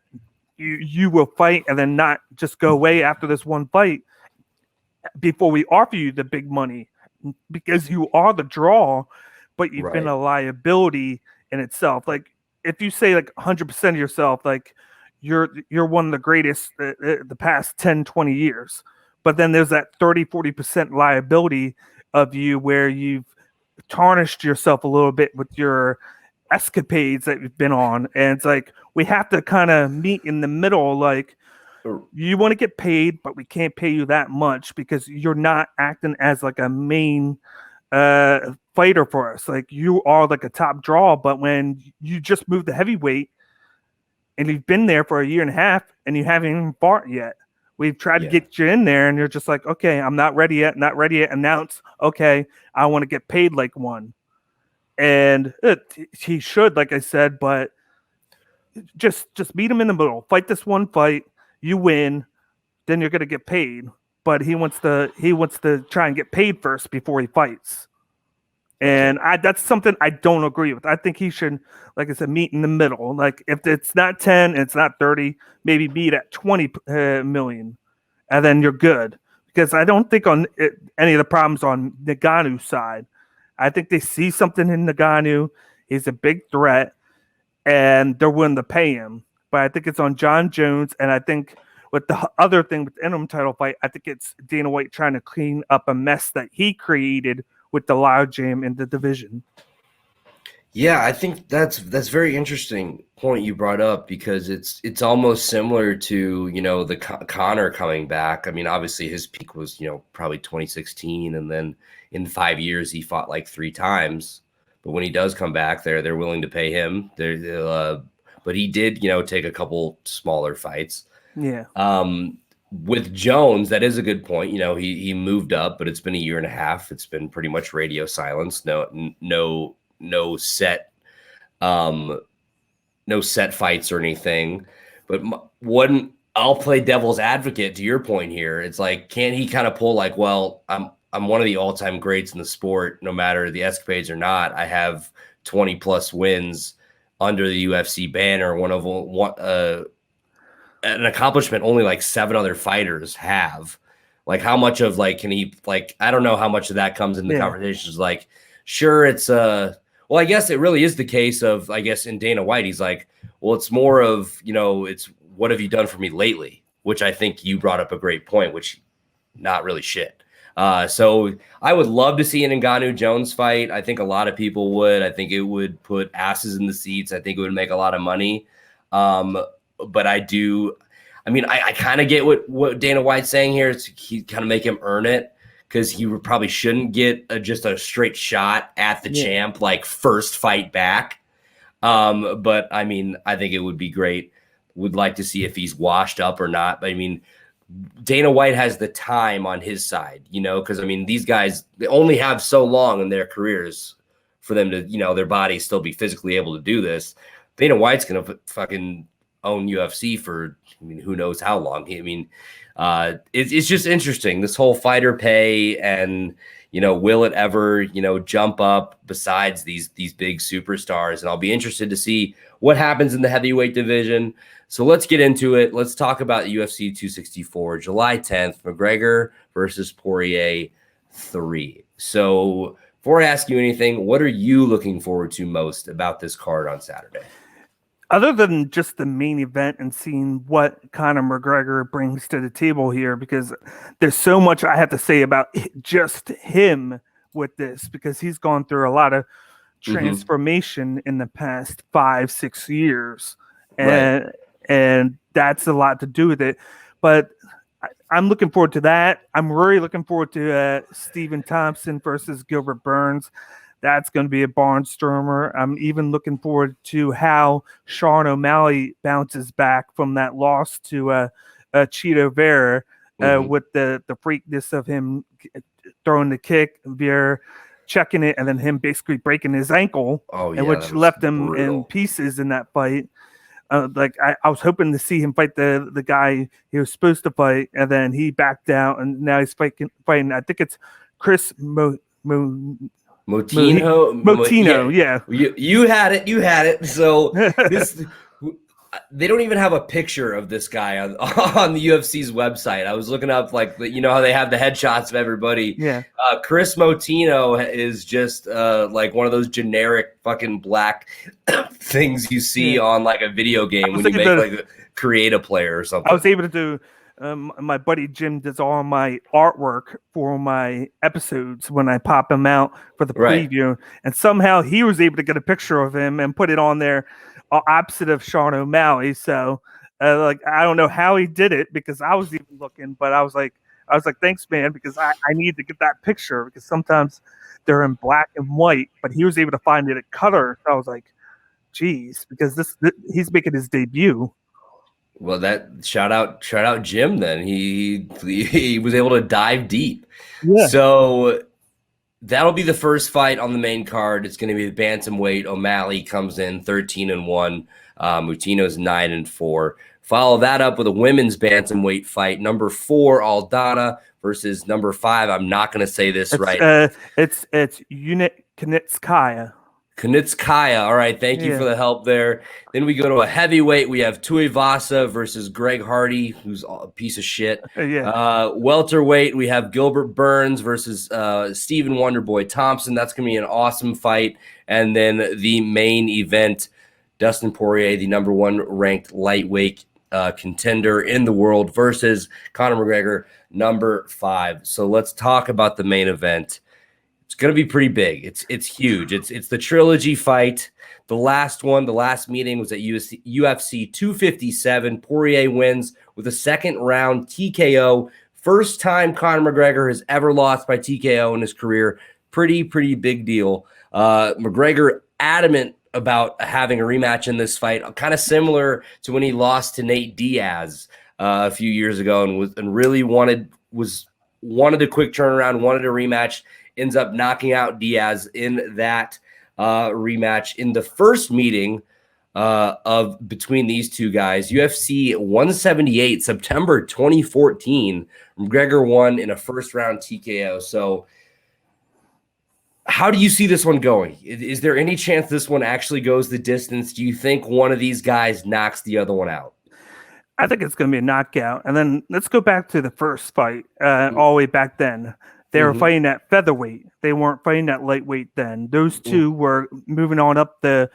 you will fight and then not just go away after this one fight before we offer you the big money, because you are the draw, but you've been a liability in itself. Like, if you say like 100% of yourself, like you're one of the greatest the past 10, 20 years, but then there's that 30, 40% liability of you where you've tarnished yourself a little bit with your escapades that you've been on. And it's like, we have to kind of meet in the middle. Like, you want to get paid, but we can't pay you that much because you're not acting as like a main fighter for us. Like, you are like a top draw, but when you just moved to heavyweight and you've been there for a year and a half and you haven't even fought yet, we've tried to get you in there and you're just like, okay, I'm not ready yet. Announce, okay, I want to get paid like one. And he should, like I said, but just meet him in the middle. Fight this one fight, you win, then you're gonna get paid. But he wants to try and get paid first before he fights. And that's something I don't agree with. I think he should, like I said, meet in the middle. Like if it's not 10, it's not 30, maybe meet at 20 million, and then you're good. Because I don't think on any of the problems on Ngannou's side. I think they see something in Ngannou. He's a big threat, and they're willing to pay him. But I think it's on John Jones, and I think with the other thing with the interim title fight, I think it's Dana White trying to clean up a mess that he created with the logjam in the division. Yeah, I think that's very interesting point you brought up, because it's almost similar to, the Conor coming back. I mean, obviously his peak was, probably 2016, and then in 5 years he fought like 3 times. But when he does come back, they're willing to pay him. But he did, take a couple smaller fights. Yeah. With Jones, that is a good point. He moved up, but it's been a year and a half. It's been pretty much radio silence. No set fights or anything. But I'll play devil's advocate to your point here. It's like, can't he kind of pull like, well, I'm one of the all-time greats in the sport, no matter the escapades or not. I have 20 plus wins under the UFC banner. An accomplishment only like 7 other fighters have. Like, how much of like, can he, like, I don't know how much of that comes in the conversations. Like, sure, it's well, I guess it really is the case of, I guess in Dana White, he's like, well, it's more of, it's what have you done for me lately? Which I think you brought up a great point, which not really shit. So I would love to see an Ngannou Jones fight. I think a lot of people would. I think it would put asses in the seats. I think it would make a lot of money. But I kind of get what Dana White's saying here. He kind of make him earn it, because he probably shouldn't get just a straight shot at the champ, like first fight back. But I mean, I think it would be great. Would like to see if he's washed up or not. But I mean, Dana White has the time on his side, because I mean, these guys, they only have so long in their careers for them to, their bodies still be physically able to do this. Dana White's going to fucking own UFC for, who knows how long. It's just interesting, this whole fighter pay, and will it ever jump up besides these big superstars? And I'll be interested to see what happens in the heavyweight division. So let's get into it. Let's talk about UFC 264, July 10th, McGregor versus Poirier 3. So before I ask you anything, what are you looking forward to most about this card on Saturday? Other than just the main event and seeing what Conor McGregor brings to the table here, because there's so much I have to say about just him with this, because he's gone through a lot of transformation in the past 5-6 years. And that's a lot to do with it. But I'm looking forward to that. I'm really looking forward to Stephen Thompson versus Gilbert Burns. That's going to be a barnstormer. I'm even looking forward to how Sean O'Malley bounces back from that loss to Cheeto Vera with the freakness of him throwing the kick, Vera checking it, and then him basically breaking his ankle, which left him in pieces in that fight. I was hoping to see him fight the guy he was supposed to fight, and then he backed out, and now he's fighting. I think it's Chris Motino, yeah. You had it. So they don't even have a picture of this guy on the UFC's website. I was looking up, like, how they have the headshots of everybody. Yeah. Chris Motino is just like one of those generic fucking black things you see on like a video game when you make like create a player or something. I was able to do. My buddy Jim does all my artwork for my episodes when I pop them out for the preview, and somehow he was able to get a picture of him and put it on there, opposite of Sean O'Malley. So, I don't know how he did it, because I was even looking, but I was like, thanks, man, because I need to get that picture, because sometimes they're in black and white, but he was able to find it at color. So I was like, geez, because he's making his debut. Well, that shout out Jim then. He was able to dive deep. Yeah. So That'll be the first fight on the main card. It's going to be the bantamweight. O'Malley comes in 13-1. Moutinho's 9-4. Follow that up with a women's bantamweight fight. Number 4, Aldana versus number 5. I'm not going to say this right. It's Unit Knitskaya. Kunitskaya. All right, thank you for the help there. Then we go to a heavyweight. We have Tuivasa versus Greg Hardy, who's a piece of shit. Welterweight, we have Gilbert Burns versus Stephen Wonderboy Thompson. That's going to be an awesome fight. And then the main event, Dustin Poirier, the number 1 ranked lightweight contender in the world versus Conor McGregor, number 5. So let's talk about the main event. It's going to be pretty big. It's huge. It's the trilogy fight. The last meeting was at UFC 257. Poirier wins with a second round TKO. First time Conor McGregor has ever lost by TKO in his career. Pretty big deal. McGregor adamant about having a rematch in this fight, kind of similar to when he lost to Nate Diaz a few years ago, and really wanted a quick turnaround, wanted a rematch. Ends up knocking out Diaz in that rematch in the first meeting of between these two guys. UFC 178, September 2014. McGregor won in a first round TKO. So how do you see this one going? Is there any chance this one actually goes the distance? Do you think one of these guys knocks the other one out? I think it's going to be a knockout. And then let's go back to the first fight all the way back then. They were fighting at featherweight. They weren't fighting at lightweight then. Those two were moving on up the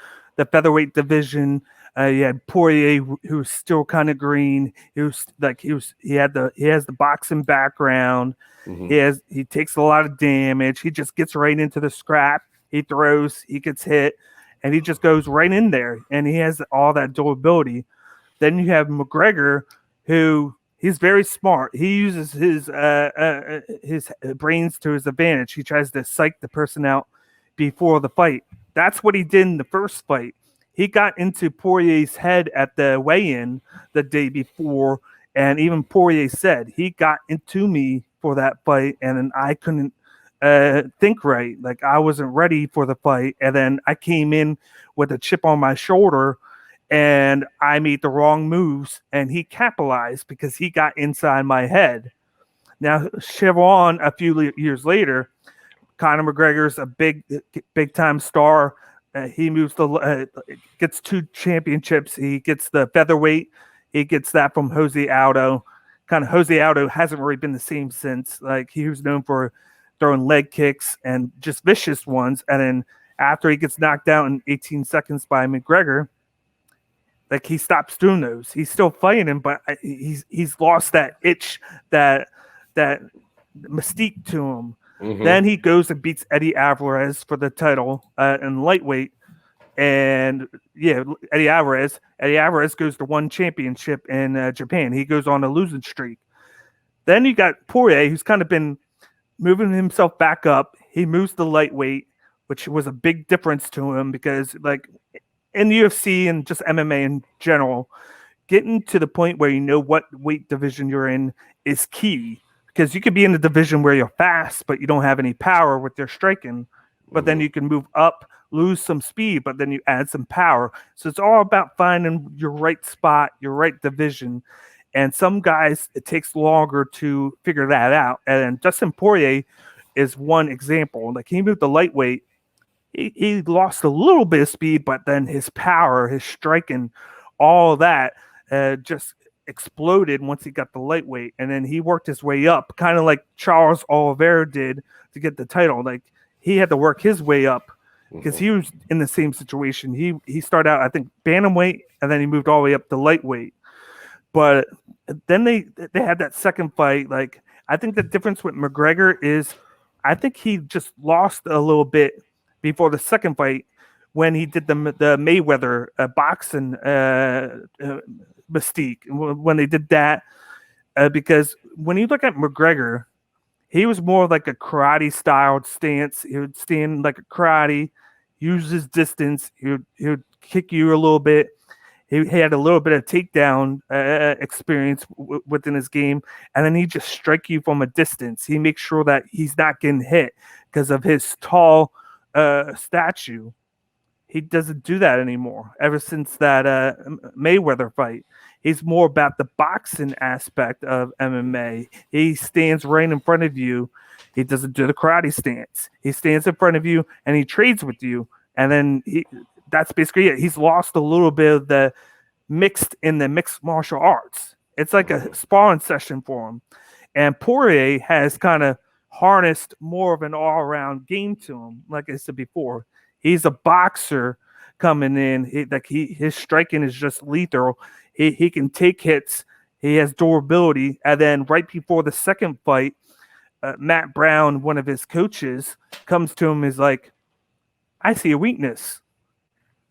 featherweight division. You had Poirier, who was still kind of green. He has the boxing background. He takes a lot of damage. He just gets right into the scrap. He throws, he gets hit, and he just goes right in there. And he has all that durability. Then you have McGregor, who he's very smart. He uses his brains to his advantage. He tries to psych the person out before the fight. That's what he did in the first fight. He got into Poirier's head at the weigh-in the day before, and even Poirier said, he got into me for that fight, and then I couldn't think right. Like, I wasn't ready for the fight, and then I came in with a chip on my shoulder, and I made the wrong moves, and he capitalized because he got inside my head. Now, Chevron, a few years later, Conor McGregor's a big time star. He moves gets 2 championships. He gets the featherweight. He gets that from Jose Aldo. Jose Aldo hasn't really been the same since. Like, he was known for throwing leg kicks and just vicious ones. And then after he gets knocked out in 18 seconds by McGregor, like, he stops doing those. He's still fighting him, but he's lost that itch, that mystique to him. Then he goes and beats Eddie Alvarez for the title in lightweight. And Eddie Alvarez goes to 1 championship in Japan. He goes on a losing streak. Then you got Poirier, who's kind of been moving himself back up. He moves to lightweight, which was a big difference to him because, like, in the UFC and just MMA in general, getting to the point where you know what weight division you're in is key, because you could be in a division where you're fast, but you don't have any power with your striking, but then you can move up, lose some speed, but then you add some power. So it's all about finding your right spot, your right division. And some guys, it takes longer to figure that out. And Dustin Poirier is one example. Like, he moved to lightweight. He lost a little bit of speed, but then his power, his striking, all of that just exploded once he got the lightweight. And then he worked his way up, kind of like Charles Oliveira did to get the title. Like, he had to work his way up because he was in the same situation. He started out, I think, bantamweight, and then he moved all the way up to lightweight. But then they had that second fight. Like, I think the difference with McGregor is, I think he just lost a little bit before the second fight when he did the Mayweather boxing mystique, when they did that, because when you look at McGregor, he was more like a karate styled stance. He would stand like a karate, use his distance. He would kick you a little bit, He had a little bit of takedown experience within his game, and then he just strike you from a distance. He makes sure that he's not getting hit because of his tall statue. He doesn't do that anymore. Ever since that Mayweather fight, he's more about the boxing aspect of MMA. He stands right in front of you. He doesn't do the karate stance. He stands in front of you and he trades with you, and then that's basically it. He's lost a little bit of the mixed martial arts. It's like a sparring session for him. And Poirier has kind of harnessed more of an all-around game to him. Like I said before, he's a boxer coming in. His striking is just lethal. He can take hits. He has durability. And then right before the second fight, Matt Brown, one of his coaches, comes to him, is like, I see a weakness.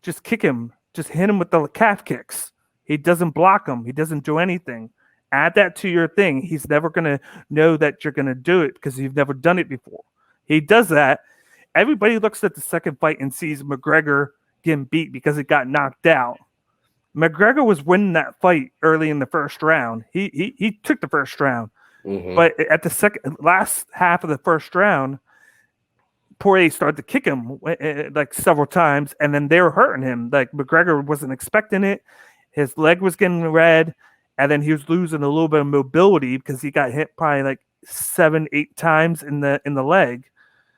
Just kick him. Just hit him with the calf kicks. He doesn't block him. He doesn't do anything. Add that to your thing. He's never going to know that you're going to do it because you've never done it before. He does that. Everybody looks at the second fight and sees McGregor getting beat because it got knocked out. McGregor was winning that fight early in the first round. He took the first round. Mm-hmm. But at the last half of the first round, Poirier started to kick him like several times, and then they were hurting him. Like McGregor wasn't expecting it. His leg was getting red, and then he was losing a little bit of mobility because he got hit probably like 7-8 times in the leg.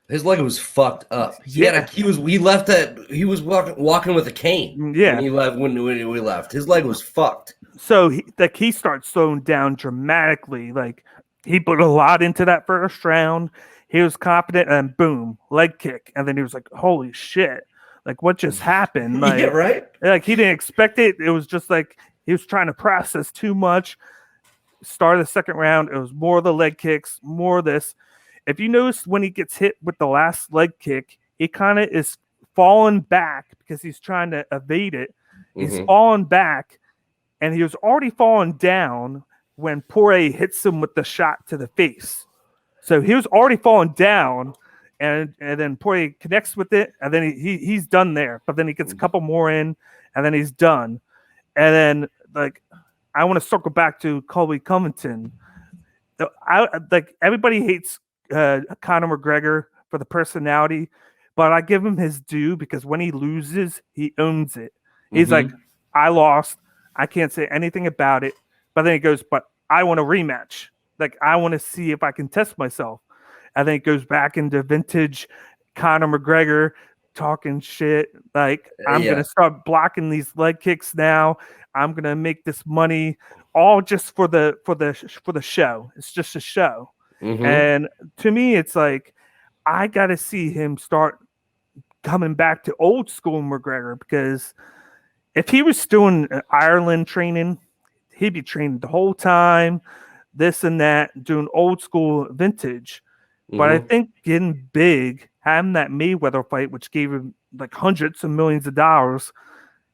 His leg was fucked up. He was walking with a cane. Yeah. When we left. His leg was fucked. So he starts slowing down dramatically. Like he put a lot into that first round. He was confident, and boom, leg kick. And then he was like, holy shit. Like, what just happened? Like, yeah, right? Like, he didn't expect it. It was just like he was trying to process too much. Start of the second round, it was more of the leg kicks, more of this. If you notice when he gets hit with the last leg kick, he kind of is falling back because he's trying to evade it. He's falling back, and he was already falling down when Poirier hits him with the shot to the face. So he was already falling down, and then Poirier connects with it, and then he's done there. But then he gets a couple more in, and then he's done. And then, like, I want to circle back to Colby Covington. Everybody hates Conor McGregor for the personality, but I give him his due because when he loses, he owns it. He's like, I lost. I can't say anything about it. But then he goes, but I want a rematch. Like, I want to see if I can test myself. And then it goes back into vintage Conor McGregor talking shit. Like, I'm going to start blocking these leg kicks now. I'm going to make this money all just for the show. It's just a show. And to me, it's like, I got to see him start coming back to old school McGregor, because if he was doing Ireland training, he'd be training the whole time, this and that, doing old school vintage. But I think getting big, having that Mayweather fight, which gave him like hundreds of millions of dollars,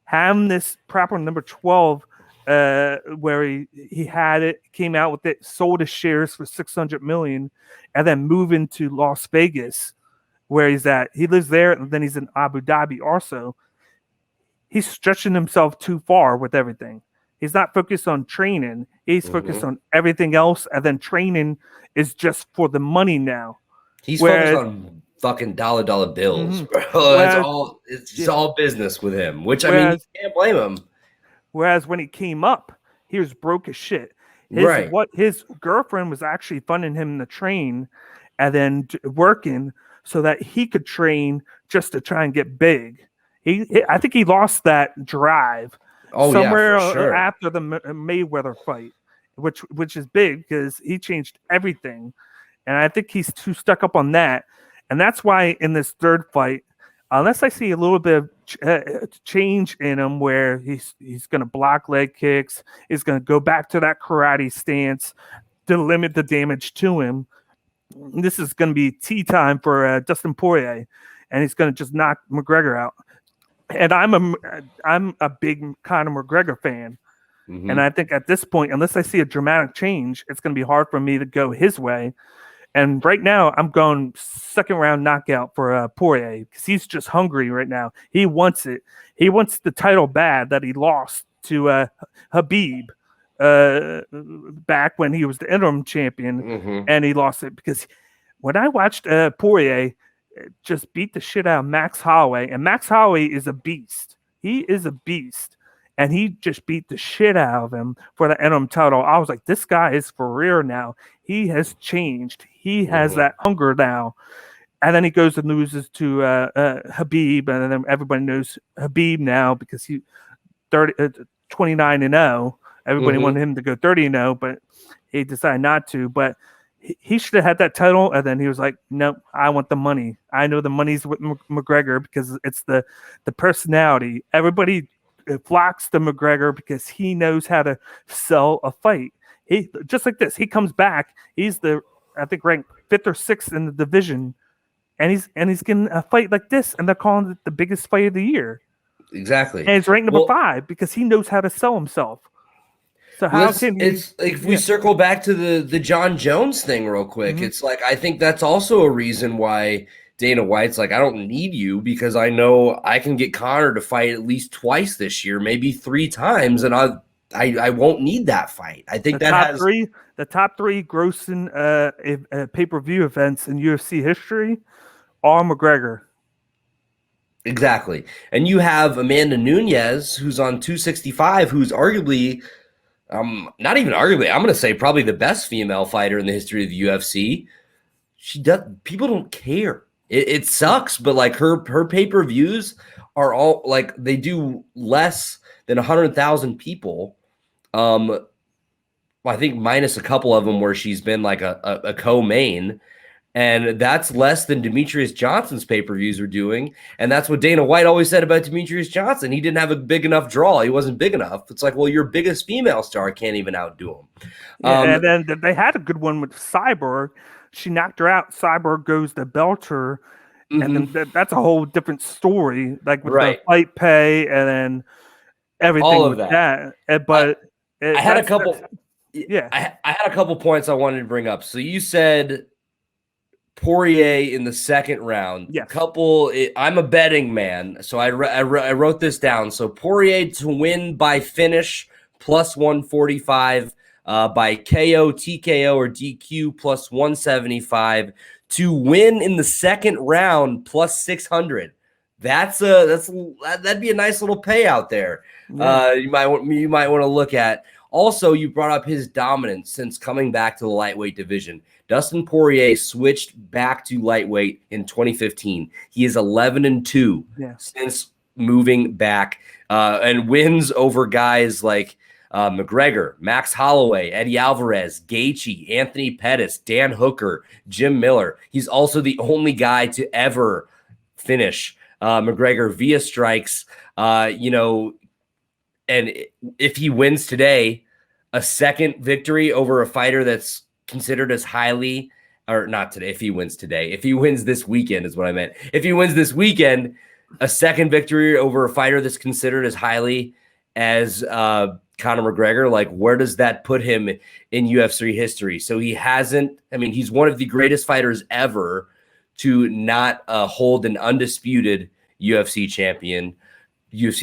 having this proper number 12, where he had it, came out with it, sold his shares for $600 million, and then moving to Las Vegas, where he's at. He lives there, and then he's in Abu Dhabi also. He's stretching himself too far with everything. He's not focused on training. He's focused on everything else, and then training is just for the money now. He's focused on fucking dollar bills, bro. It's all business with him, which I mean, you can't blame him. Whereas when he came up, he was broke as shit. His girlfriend was actually funding him to train and then working so that he could train just to try and get big. I think he lost that drive somewhere after the Mayweather fight, which is big because he changed everything. And I think he's too stuck up on that. And that's why in this third fight, unless I see a little bit of change in him where he's going to block leg kicks, he's going to go back to that karate stance to limit the damage to him, this is going to be tea time for Dustin Poirier, and he's going to just knock McGregor out. And I'm a big Conor McGregor fan. And I think at this point, unless I see a dramatic change, it's going to be hard for me to go his way. And right now, I'm going second round knockout for Poirier because he's just hungry right now. He wants it. He wants the title bad that he lost to Habib back when he was the interim champion, and he lost it because when I watched Poirier just beat the shit out of Max Holloway, and Max Holloway is a beast. He is a beast. And he just beat the shit out of him for the interim title. I was like, this guy is for real now. He has changed. He has that hunger now. And then he goes and loses to Habib, and then everybody knows Habib now because he 29-0. Everybody wanted him to go 30-0, but he decided not to. But he should have had that title, and then he was like, nope, I want the money. I know the money's with McGregor because it's the personality. Everybody flocks to McGregor because he knows how to sell a fight. He just like this. He comes back. He's I think ranked 5th or 6th in the division, and he's getting a fight like this, and they're calling it the biggest fight of the year. Exactly. And he's ranked number 5 because he knows how to sell himself. So how can it's like if we circle back to the John Jones thing real quick, it's like I think that's also a reason why Dana White's like, I don't need you because I know I can get Conor to fight at least twice this year, maybe 3 times, and I won't need that fight. I think the top three grossing pay-per-view events in UFC history are McGregor. Exactly. And you have Amanda Nunes, who's on 265, who's arguably not even arguably, I'm going to say probably the best female fighter in the history of the UFC. People don't care. It sucks, but like her pay-per-views are all like they do less than 100,000 people. I think minus a couple of them where she's been like a co-main, and that's less than Demetrius Johnson's pay-per-views are doing. And that's what Dana White always said about Demetrius Johnson. He didn't have a big enough draw. He wasn't big enough. It's like, well, your biggest female star can't even outdo him. And then they had a good one with Cyborg. She knocked her out. Cyborg goes to Belcher, and then that's a whole different story. Like with the fight pay and then everything all of with that. But I had a couple. I had a couple points I wanted to bring up. So you said Poirier in the second round. Yes. I'm a betting man, so I wrote this down. So Poirier to win by finish plus 145. By KO, TKO, or DQ plus 175 to win in the second round plus 600. That'd be a nice little payout there. Yeah. You might want to look at. Also, you brought up his dominance since coming back to the lightweight division. Dustin Poirier switched back to lightweight in 2015. He is 11-2 since moving back and wins over guys like McGregor, Max Holloway, Eddie Alvarez, Gaethje, Anthony Pettis, Dan Hooker, Jim Miller. He's also the only guy to ever finish McGregor via strikes. And if he wins today, a second victory over a fighter that's considered as highly, or not today, if he wins today, if he wins this weekend is what I meant. If he wins this weekend, a second victory over a fighter that's considered as highly as Conor McGregor, like where does that put him in UFC history? So he's one of the greatest fighters ever to not hold an undisputed UFC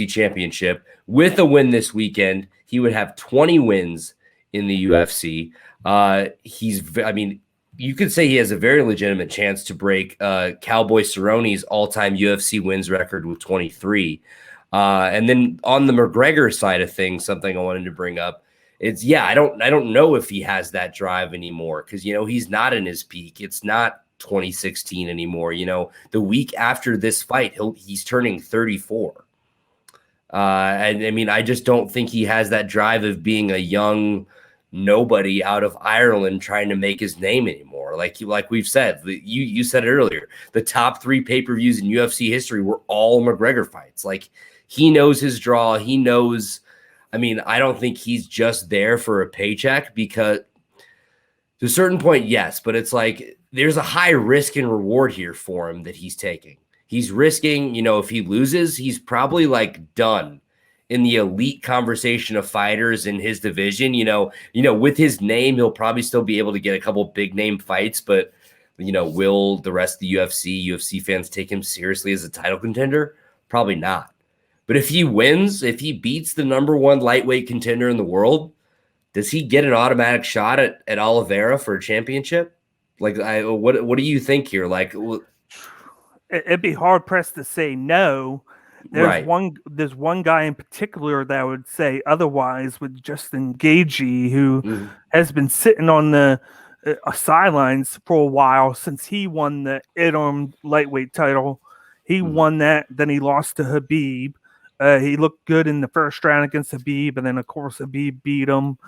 championship. With a win this weekend, he would have 20 wins in the UFC. You could say he has a very legitimate chance to break Cowboy Cerrone's all-time UFC wins record with 23. And then on the McGregor side of things, something I wanted to bring up is, I don't know if he has that drive anymore because, he's not in his peak. It's not 2016 anymore. The week after this fight, he's turning 34. I just don't think he has that drive of being a young nobody out of Ireland trying to make his name anymore. Like we've said, you said it earlier, the top 3 pay-per-views in UFC history were all McGregor fights. Like, he knows his draw. He knows, I don't think he's just there for a paycheck because to a certain point, yes, but it's like there's a high risk and reward here for him that he's taking. He's risking, if he loses, he's probably like done in the elite conversation of fighters in his division. With his name, he'll probably still be able to get a couple big name fights, but will the rest of the UFC fans take him seriously as a title contender? Probably not. But if he wins, if he beats the number one lightweight contender in the world, does he get an automatic shot at Oliveira for a championship? Like, what do you think here? Like, It'd be hard pressed to say no. right. There's one guy in particular that I would say otherwise, with Justin Gagey, who has been sitting on the sidelines for a while since he won the interim lightweight title. He won that, then he lost to Habib. He looked good in the first round against Habib, and then of course Habib beat him,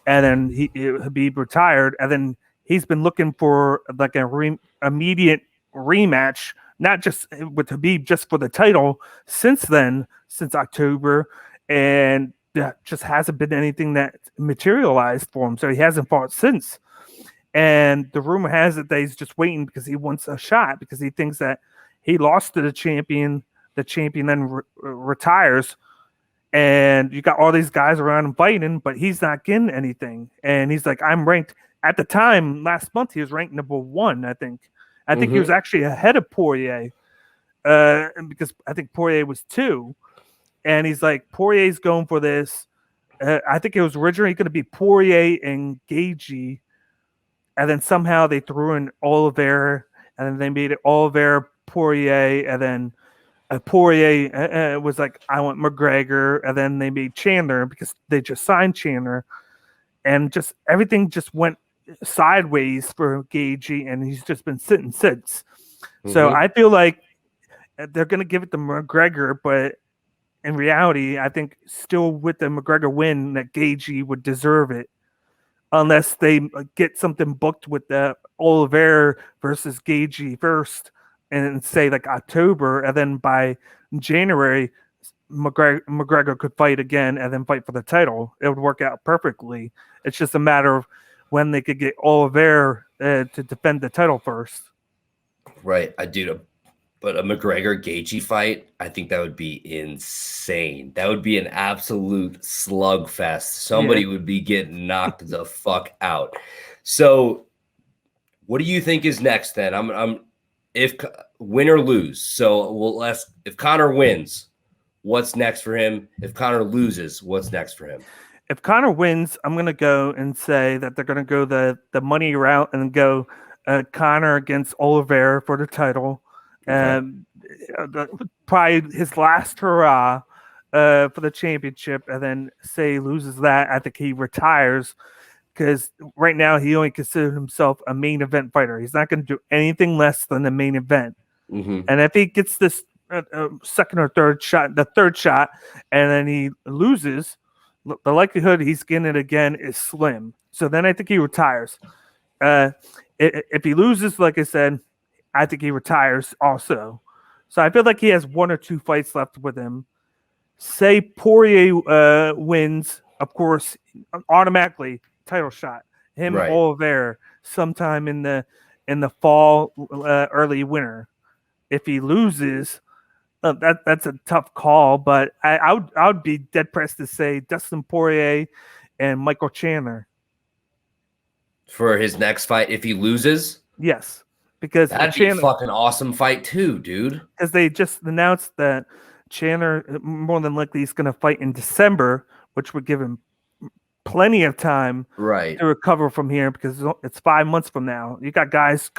and then Habib retired, and then he's been looking for like a immediate rematch, not just with Habib, just for the title since then, since October, and that just hasn't been anything that materialized for him. So he hasn't fought since. And the rumor has it that he's just waiting because he wants a shot, because he thinks that he lost to the champion then retires, and you got all these guys around him fighting, but he's not getting anything. And he's like, I'm ranked at the time last month, he was ranked number 1, I think. He was actually ahead of Poirier, because I think Poirier was 2. And he's like, Poirier's going for this. I think it was originally going to be Poirier and Gagey, and then somehow they threw in Oliveira, and then they made it Oliveira, Poirier, and then Poirier was like, I want McGregor, and then they made Chandler because they just signed Chandler, and just everything just went sideways for Gagey, and he's just been sitting since. So I feel like they're going to give it to McGregor, but in reality, I think still with the McGregor win, that Gagey would deserve it, unless they get something booked with the Oliveira versus Gagey first, and say like October, and then by January, McGregor could fight again and then fight for the title. It would work out perfectly. It's just a matter of when they could get Oliveira to defend the title first. Right, I do. But a McGregor Gagey fight, I think that would be insane. That would be an absolute slugfest. Somebody would be getting knocked the fuck out. So, what do you think is next then? I'm if win or lose. So we'll ask, if Conor wins, what's next for him? If Conor loses, what's next for him? If Conor wins, I'm going to go and say that they're going to go the money route and go Conor against Oliveira for the title. And probably his last hurrah for the championship, and then say he loses that, I think he retires, because right now he only considers himself a main event fighter. He's not going to do anything less than the main event. And if he gets this second or third shot, and then he loses, the likelihood he's getting it again is slim. So then I think he retires. If he loses, like I said, I think he retires also. So I feel like he has 1 or 2 fights left with him. Say Poirier wins, of course, automatically title shot. Him or Oliveira sometime in the fall, early winter. If he loses, that's a tough call, but I would be dead pressed to say Dustin Poirier and Michael Chandler for his next fight. If he loses, yes. Because that'd be a fucking awesome fight too, dude. Because they just announced that Chandler more than likely is going to fight in December, which would give him plenty of time to recover from here, because it's 5 months from now. You got guys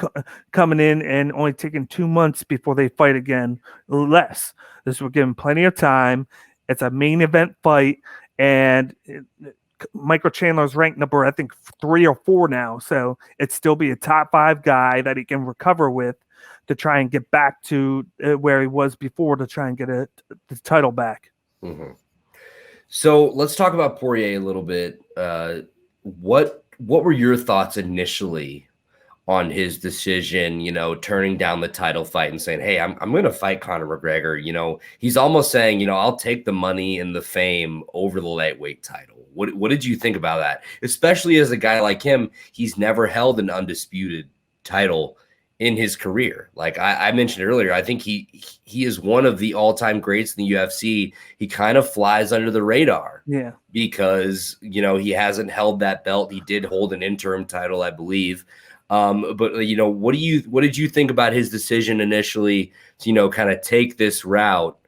coming in and only taking 2 months before they fight again, less. This will give him plenty of time. It's a main event fight, and Michael Chandler's ranked number, I think, 3 or 4 now. So it'd still be a top 5 guy that he can recover with to try and get back to where he was before, to try and get the title back. So let's talk about Poirier a little bit. What were your thoughts initially on his decision, turning down the title fight and saying, hey, I'm going to fight Conor McGregor? He's almost saying, I'll take the money and the fame over the lightweight title. What did you think about that? Especially as a guy like him, he's never held an undisputed title in his career. Like I mentioned earlier, I think he is one of the all-time greats in the UFC. He kind of flies under the radar. Yeah. Because, he hasn't held that belt. He did hold an interim title, I believe. But what did you think about his decision initially to, kind of take this route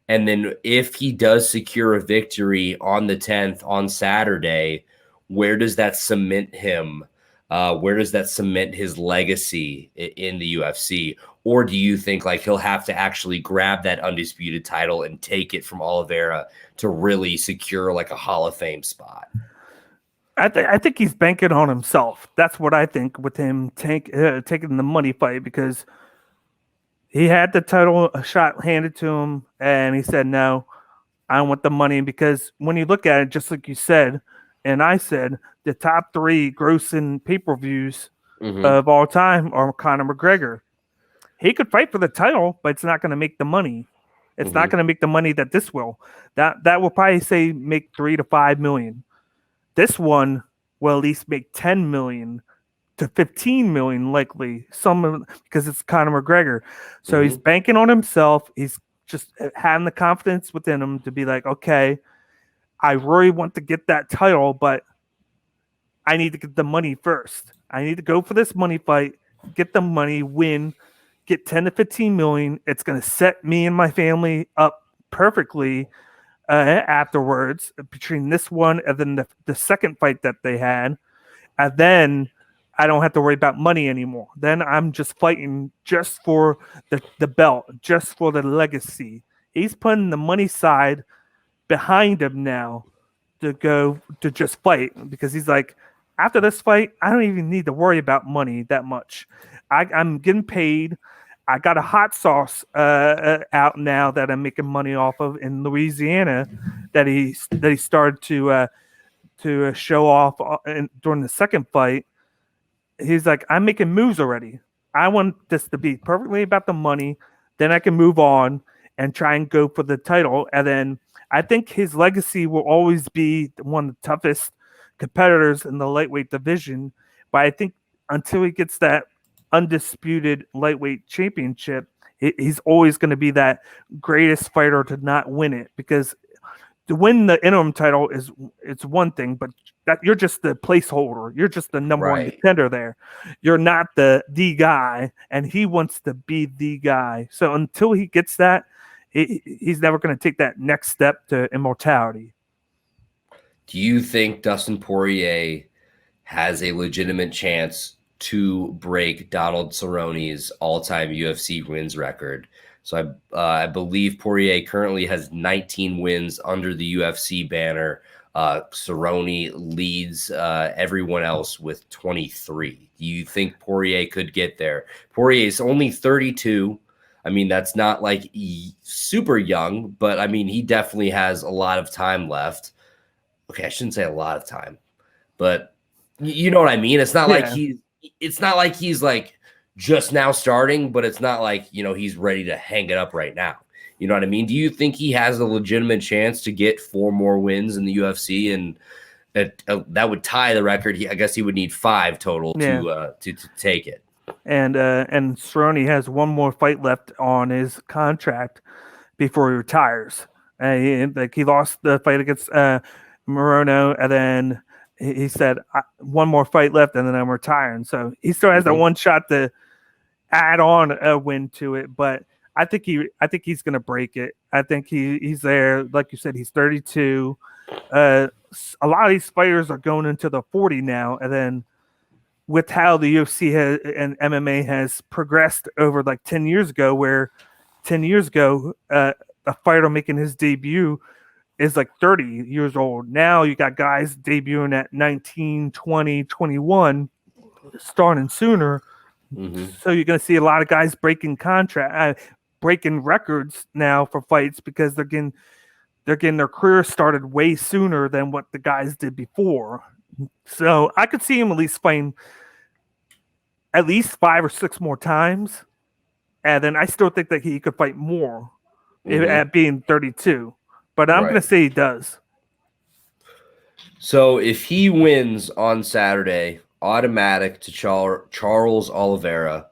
And then if he does secure a victory on the 10th on Saturday, where does that cement him? Where does that cement his legacy in the UFC? Or do you think like he'll have to actually grab that undisputed title and take it from Oliveira to really secure like a Hall of Fame spot? I think he's banking on himself. That's what I think with him taking the money fight, because he had the title shot handed to him, and he said, no, I want the money. Because when you look at it, just like you said, and I said, the top 3 grossing pay-per-views of all time are Conor McGregor. He could fight for the title, but it's not going to make the money. It's not going to make the money that this will. That will probably say make 3 to 5 million. This one will at least make 10 million to 15 million, likely, because it's Conor McGregor. So he's banking on himself. He's just having the confidence within him to be like, okay, I really want to get that title, but I need to get the money first. I need to go for this money fight, get the money, win, get 10 to 15 million. It's going to set me and my family up perfectly afterwards, between this one and then the second fight that they had. And then I don't have to worry about money anymore. Then I'm just fighting just for the belt, just for the legacy. He's putting the money side behind him now to go to just fight, because he's like, after this fight, I don't even need to worry about money that much. I'm getting paid. I got a hot sauce out now that I'm making money off of in Louisiana that he started to show off during the second fight. He's like, I'm making moves already. I want this to be perfectly about the money. Then I can move on and try and go for the title. And then I think his legacy will always be one of the toughest competitors in the lightweight division. But I think until he gets that undisputed lightweight championship, he's always going to be that greatest fighter to not win it, because to win the interim title it's one thing, but that you're just the placeholder. You're just the number one contender there. You're not the guy, and he wants to be the guy. So until he gets that, he's never going to take that next step to immortality. Do you think Dustin Poirier has a legitimate chance to break Donald Cerrone's all-time UFC wins record? So I believe Poirier currently has 19 wins under the UFC banner. Cerrone leads everyone else with 23. Do you think Poirier could get there? Poirier is only 32. I mean, that's not like super young, but I mean, he definitely has a lot of time left. Okay, I shouldn't say a lot of time, but you know what I mean? It's not like he's like just now starting, but it's not like, he's ready to hang it up right now. You know what I mean? Do you think he has a legitimate chance to get 4 more wins in the UFC, and that would tie the record? I guess he would need 5 total to take it. And Cerrone has 1 more fight left on his contract before he retires. He lost the fight against Morono, and then he said 1 more fight left, and then I'm retiring. So he still has that one shot to add on a win to it, but I think he's going to break it. I think he's there. Like you said, he's 32. A lot of these fighters are going into the 40 now, and then with how the UFC and MMA has progressed over like 10 years ago, where 10 years ago a fighter making his debut is like 30 years old. Now you got guys debuting at 19, 20, 21, starting sooner. So you're going to see a lot of guys breaking records now for fights, because they're getting their career started way sooner than what the guys did before. So I could see him at least fighting at least 5 or 6 more times, and then I still think that he could fight more at being 32. But I'm going to say he does. So if he wins on Saturday, automatic to Charles Oliveira,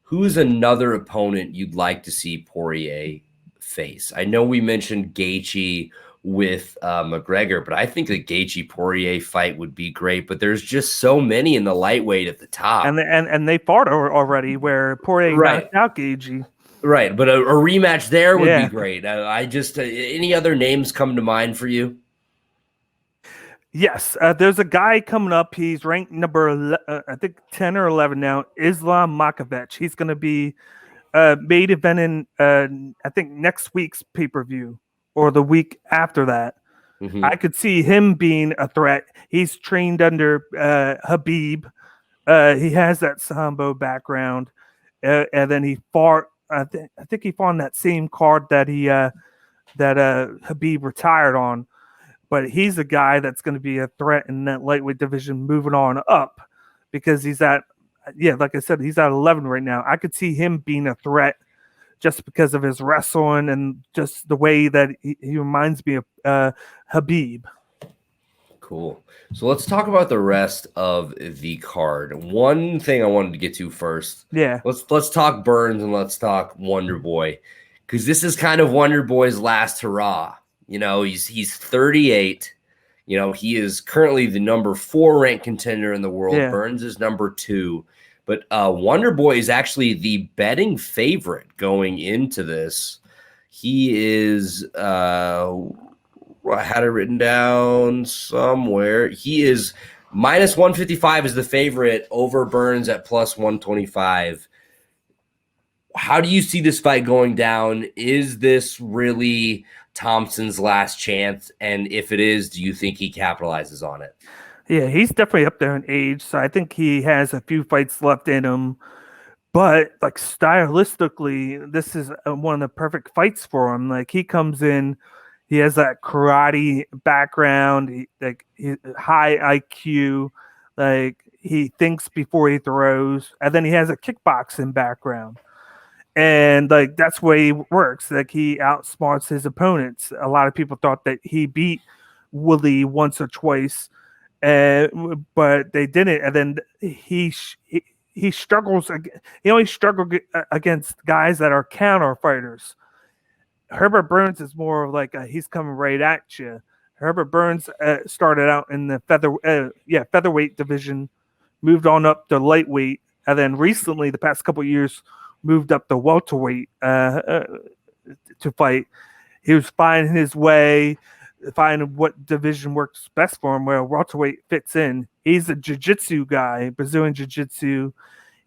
who is another opponent you'd like to see Poirier face? I know we mentioned Gaethje with McGregor, but I think the Gaethje-Poirier fight would be great. But there's just so many in the lightweight at the top. And they fought already where Poirier knocked out Gaethje. Right, but a rematch there would be Yeah. great. I just any other names come to mind for you? Yes, there's a guy coming up. He's ranked number, I think, 10 or 11 now. Islam Makovech. He's going to be main eventing, I think, next week's pay per view or the week after that. Mm-hmm. I could see him being a threat. He's trained under Habib. He has that Sambo background, and then he fought. I think he fought on that same card that Habib retired on. But he's a guy that's going to be a threat in that lightweight division moving on up because he's at, like I said, he's at 11 right now. I could see him being a threat just because of his wrestling and just the way that he reminds me of Habib. Cool. So let's talk about the rest of the card. One thing I wanted to get to first. Yeah. Let's talk Burns and let's talk Wonderboy, because this is kind of Wonderboy's last hurrah. You know, he's 38. You know, he is currently the number 4 ranked contender in the world. Yeah. Burns is number 2. But Wonderboy is actually the betting favorite going into this. He is, I had it written down somewhere. He is minus 155 is the favorite over Burns at plus 125. How do you see this fight going down? Is this really Thompson's last chance? And if it is, do you think he capitalizes on it? Yeah, he's definitely up there in age, so I think he has a few fights left in him. But like stylistically, this is one of the perfect fights for him. Like he comes in, he has that karate background, he high IQ, like he thinks before he throws, and then he has a kickboxing background. And like that's the way he works. Like he outsmarts his opponents. A lot of people thought that he beat Willie once or twice, but they didn't. And then he struggles. He only struggled against guys that are counter fighters. Herbert Burns is more of like he's coming right at you. Herbert Burns started out in the featherweight division, moved on up to lightweight, and then recently, the past couple of years, moved up to welterweight to fight. He was finding his way, finding what division works best for him, where welterweight fits in. He's a jiu-jitsu guy, Brazilian jiu-jitsu.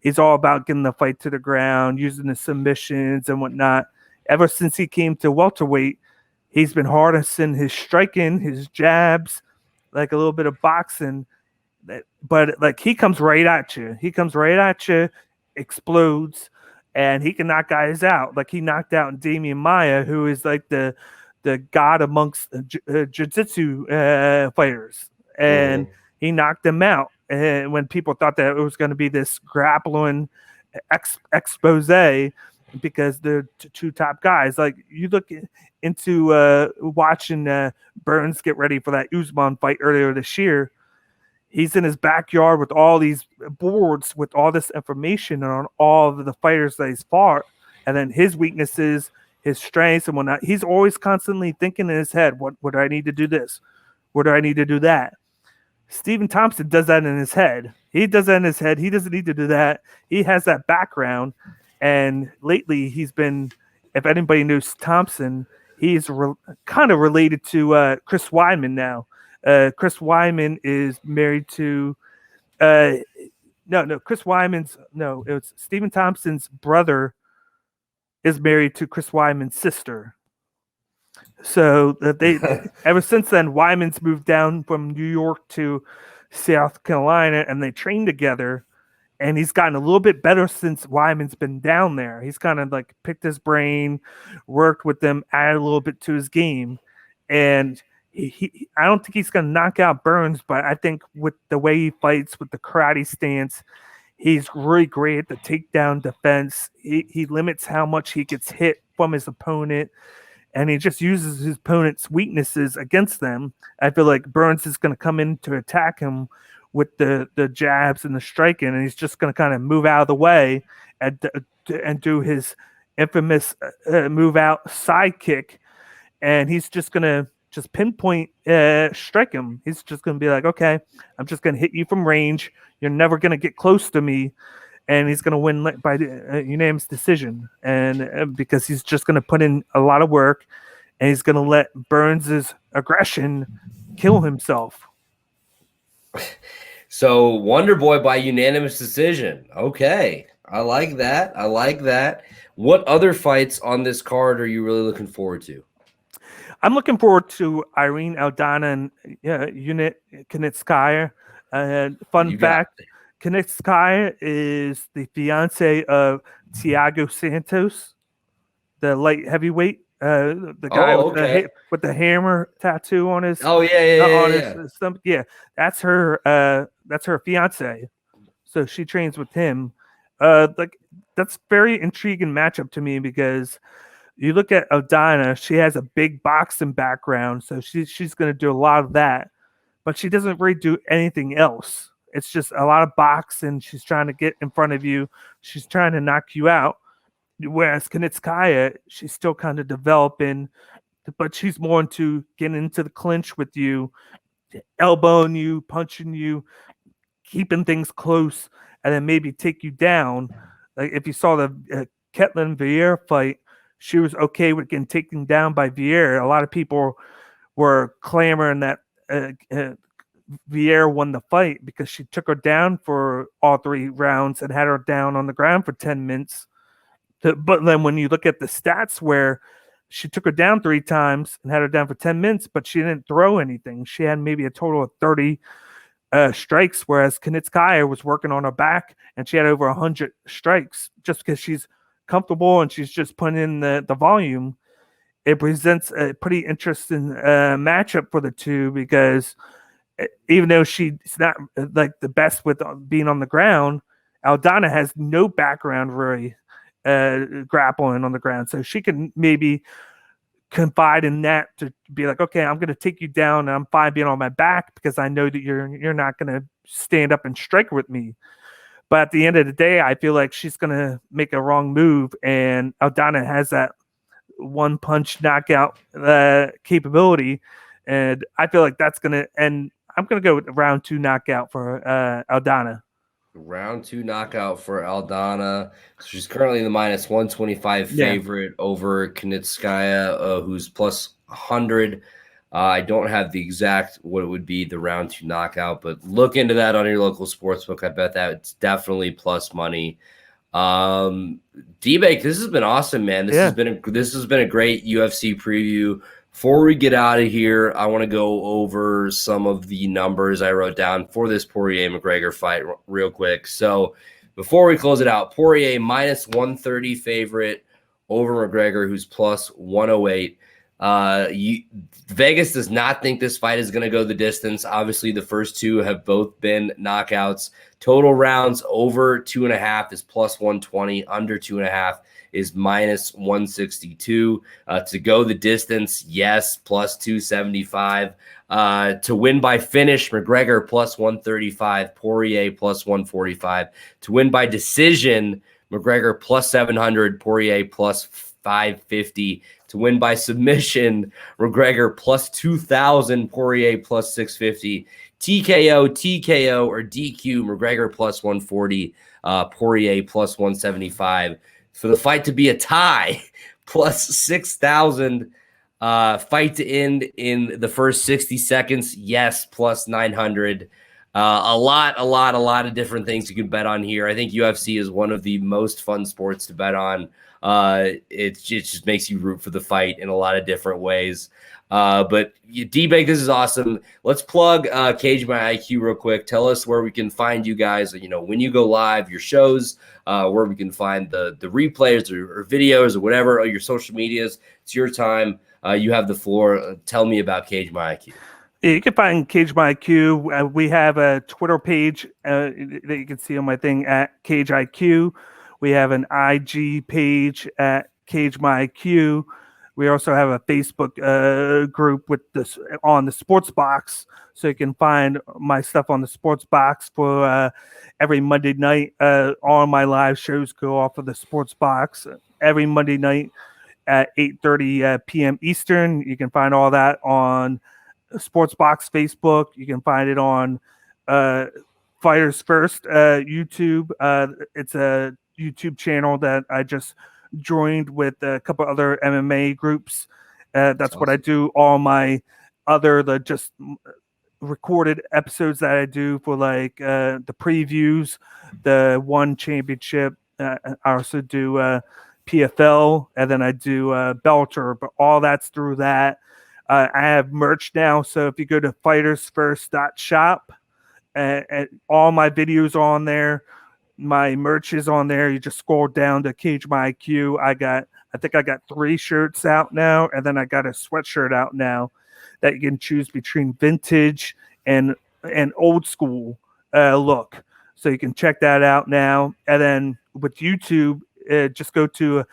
He's all about getting the fight to the ground, using the submissions and whatnot. Ever since he came to welterweight, he's been harnessing his striking, his jabs, like a little bit of boxing. But like he comes right at you. He comes right at you, explodes, and he can knock guys out. Like he knocked out Damian Maia, who is like the god amongst jiu-jitsu fighters. And he knocked them out. And when people thought that it was going to be this grappling expose, because they're two top guys. Like you look into watching Burns get ready for that Usman fight earlier this year. He's in his backyard with all these boards with all this information on all of the fighters that he's fought, and then his weaknesses, his strengths, and whatnot. He's always constantly thinking in his head, what do I need to do this? What do I need to do that? Stephen Thompson does that in his head. He does that in his head. He doesn't need to do that. He has that background. And lately he's been, if anybody knows Thompson, he's kind of related to Chris Weidman now. Chris Weidman is married to Chris Weidman's it was Stephen Thompson's brother is married to Chris Weidman's sister. So they ever since then, Weidman's moved down from New York to South Carolina, and they train together. And he's gotten a little bit better since Weidman's been down there. He's kind of like picked his brain, worked with them, added a little bit to his game. And I don't think he's going to knock out Burns, but I think with the way he fights, with the karate stance, he's really great at the takedown defense. He limits how much he gets hit from his opponent, and he just uses his opponent's weaknesses against them. I feel like Burns is going to come in to attack him with the jabs and the striking, and he's just going to kind of move out of the way and do his infamous move out side kick, and he's just going to just pinpoint strike him. He's just going to be like, okay, I'm just going to hit you from range. You're never going to get close to me, and he's going to win by unanimous decision. And because he's just going to put in a lot of work, and he's going to let Burns' aggression kill himself. So Wonderboy by unanimous decision. Okay. I like that. What other fights on this card are you really looking forward to? I'm looking forward to Irene Aldana and Unit Kunitskaya. Fun fact, Kunitskaya is the fiance of Thiago Santos, the light heavyweight, the guy with the hammer tattoo on his. Oh his stomach. Yeah, that's her fiance. So she trains with him. That's very intriguing matchup to me because you look at Aldana, she has a big boxing background, so she's going to do a lot of that, but she doesn't really do anything else. It's just a lot of boxing. She's trying to get in front of you. She's trying to knock you out. Whereas Kunitskaya, she's still kind of developing, but she's more into getting into the clinch with you, elbowing you, punching you, keeping things close, and then maybe take you down. Like if you saw the Ketlin Vieira fight, she was okay with getting taken down by Vieira. A lot of people were clamoring that Vieira won the fight because she took her down for all 3 rounds and had her down on the ground for 10 minutes. But then when you look at the stats where she took her down 3 times and had her down for 10 minutes, but she didn't throw anything. She had maybe a total of 30 strikes, whereas Kunitskaya was working on her back and she had over 100 strikes just because she's comfortable and she's just putting in the volume. It presents a pretty interesting matchup for the two because even though she's not like the best with being on the ground, Aldana has no background really grappling on the ground, so she can maybe confide in that to be like, okay, I'm going to take you down and I'm fine being on my back because I know that you're not going to stand up and strike with me. But at the end of the day, I feel like she's going to make a wrong move, and Aldana has that one punch knockout capability, and I feel like that's going to end. I'm going to go with round 2 knockout for Aldana. Round 2 knockout for Aldana. So she's currently the minus 125 favorite over Kunitskaya, who's plus 100. I don't have the exact what it would be the round 2 knockout, but look into that on your local sportsbook. I bet that it's definitely plus money. D-Bake, this has been awesome, man. This has been a great UFC preview. Before we get out of here, I want to go over some of the numbers I wrote down for this Poirier-McGregor fight real quick. So before we close it out, Poirier minus 130 favorite over McGregor, who's plus 108. Vegas does not think this fight is going to go the distance. Obviously, the first 2 have both been knockouts. Total rounds over 2.5 is plus 120. Under 2.5 is minus 162. To go the distance, yes, plus 275. To win by finish, McGregor plus 135. Poirier plus 145. To win by decision, McGregor plus 700. Poirier plus 550. To win by submission, McGregor plus 2,000, Poirier plus 650. TKO, or DQ, McGregor plus 140, Poirier plus 175. For the fight to be a tie, plus 6,000. Fight to end in the first 60 seconds, yes, plus 900. A lot of different things you can bet on here. I think UFC is one of the most fun sports to bet on. It just makes you root for the fight in a lot of different ways. But D-Bake, this is awesome. Let's plug Cage My IQ real quick. Tell us where we can find you guys, when you go live, your shows, where we can find the replays or videos or whatever, or your social medias. It's your time. You have the floor. Tell me about Cage My IQ. Yeah, you can find Cage My IQ. We have a Twitter page that you can see on my thing at Cage IQ. We have an IG page at Cage My IQ. We also have a Facebook group with this on the Sports Box, so you can find my stuff on the Sports Box for every Monday night. All my live shows go off of the Sports Box every Monday night at 8:30 p.m. Eastern. You can find all that on Sports Box Facebook. You can find it on Fighters First YouTube. It's a YouTube channel that I just joined with a couple other MMA groups. That's what I do. All my the just recorded episodes that I do for like the previews, the One Championship. I also do PFL, and then I do Bellator, but all that's through that. I have merch now, so if you go to fightersfirst.shop, and all my videos are on there. My merch is on there. You just scroll down to Cage My IQ. I think I got 3 shirts out now, and then I got a sweatshirt out now that you can choose between vintage and old school look. So you can check that out now. And then with YouTube, just go to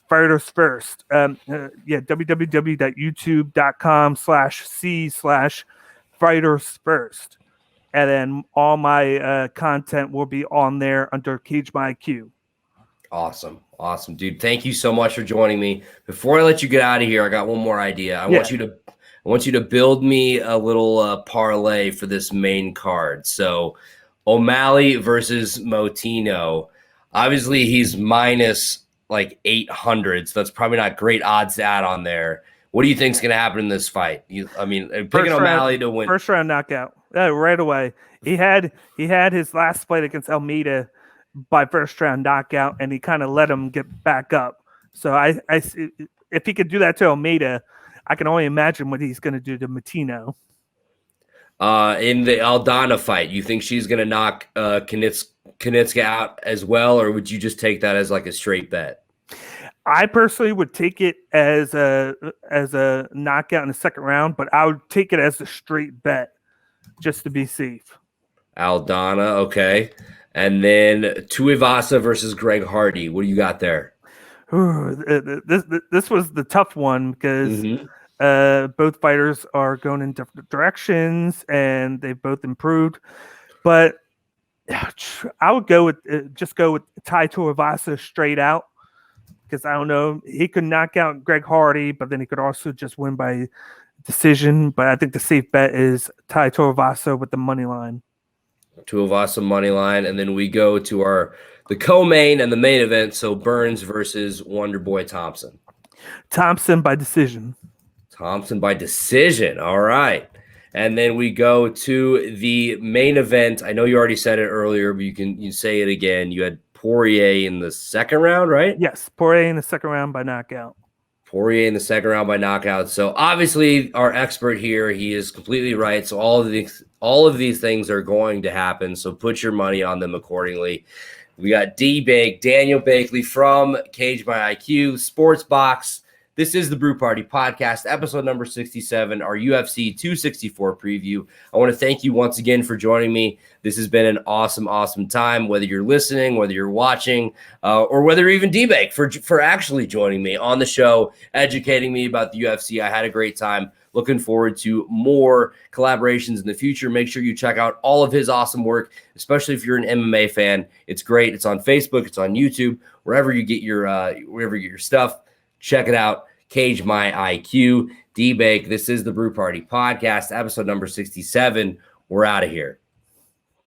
Fighters First. www.youtube.com/c/Fighters First. And then all my content will be on there under Cage My IQ. Awesome, dude. Thank you so much for joining me. Before I let you get out of here, I got one more idea. I want you to build me a little parlay for this main card. So O'Malley versus Motino. Obviously, he's minus like 800, so that's probably not great odds to add on there. What do you think's going to happen in this fight? Picking O'Malley to win. First round knockout. Right away. He had his last fight against Almeida by first round knockout, and he kind of let him get back up. So I if he could do that to Almeida, I can only imagine what he's going to do to Motino. In the Aldana fight, you think she's going to knock Knizia out as well, or would you just take that as like a straight bet? I personally would take it as a knockout in the second round, but I would take it as a straight bet just to be safe. Aldana, okay. And then Tuivasa versus Greg Hardy. What do you got there? This was the tough one because both fighters are going in different directions and they've both improved. But I would go with Tai Tuivasa straight out because I don't know. He could knock out Greg Hardy, but then he could also just win by decision. But I think the safe bet is Tai Tuivasa with the money line. Tuivasa money line, and then we go to the co-main and the main event. So Burns versus Wonderboy Thompson. Thompson by decision. All right. And then we go to the main event. I know you already said it earlier, but you say it again. You had Poirier in the second round, right? Yes, Poirier in the second round by knockout. So obviously our expert here, he is completely right. So all of these things are going to happen. So put your money on them accordingly. We got Daniel Bakley from Cage My IQ Sports Box. This is the Brew Party Podcast, episode number 67, our UFC 264 preview. I want to thank you once again for joining me. This has been an awesome, awesome time, whether you're listening, whether you're watching, or whether even D-Bake for actually joining me on the show, educating me about the UFC. I had a great time. Looking forward to more collaborations in the future. Make sure you check out all of his awesome work, especially if you're an MMA fan. It's great. It's on Facebook. It's on YouTube. Wherever you get your stuff, check it out. Cage My IQ. D-Bake. This is the Brew Party Podcast, episode number 67. We're out of here.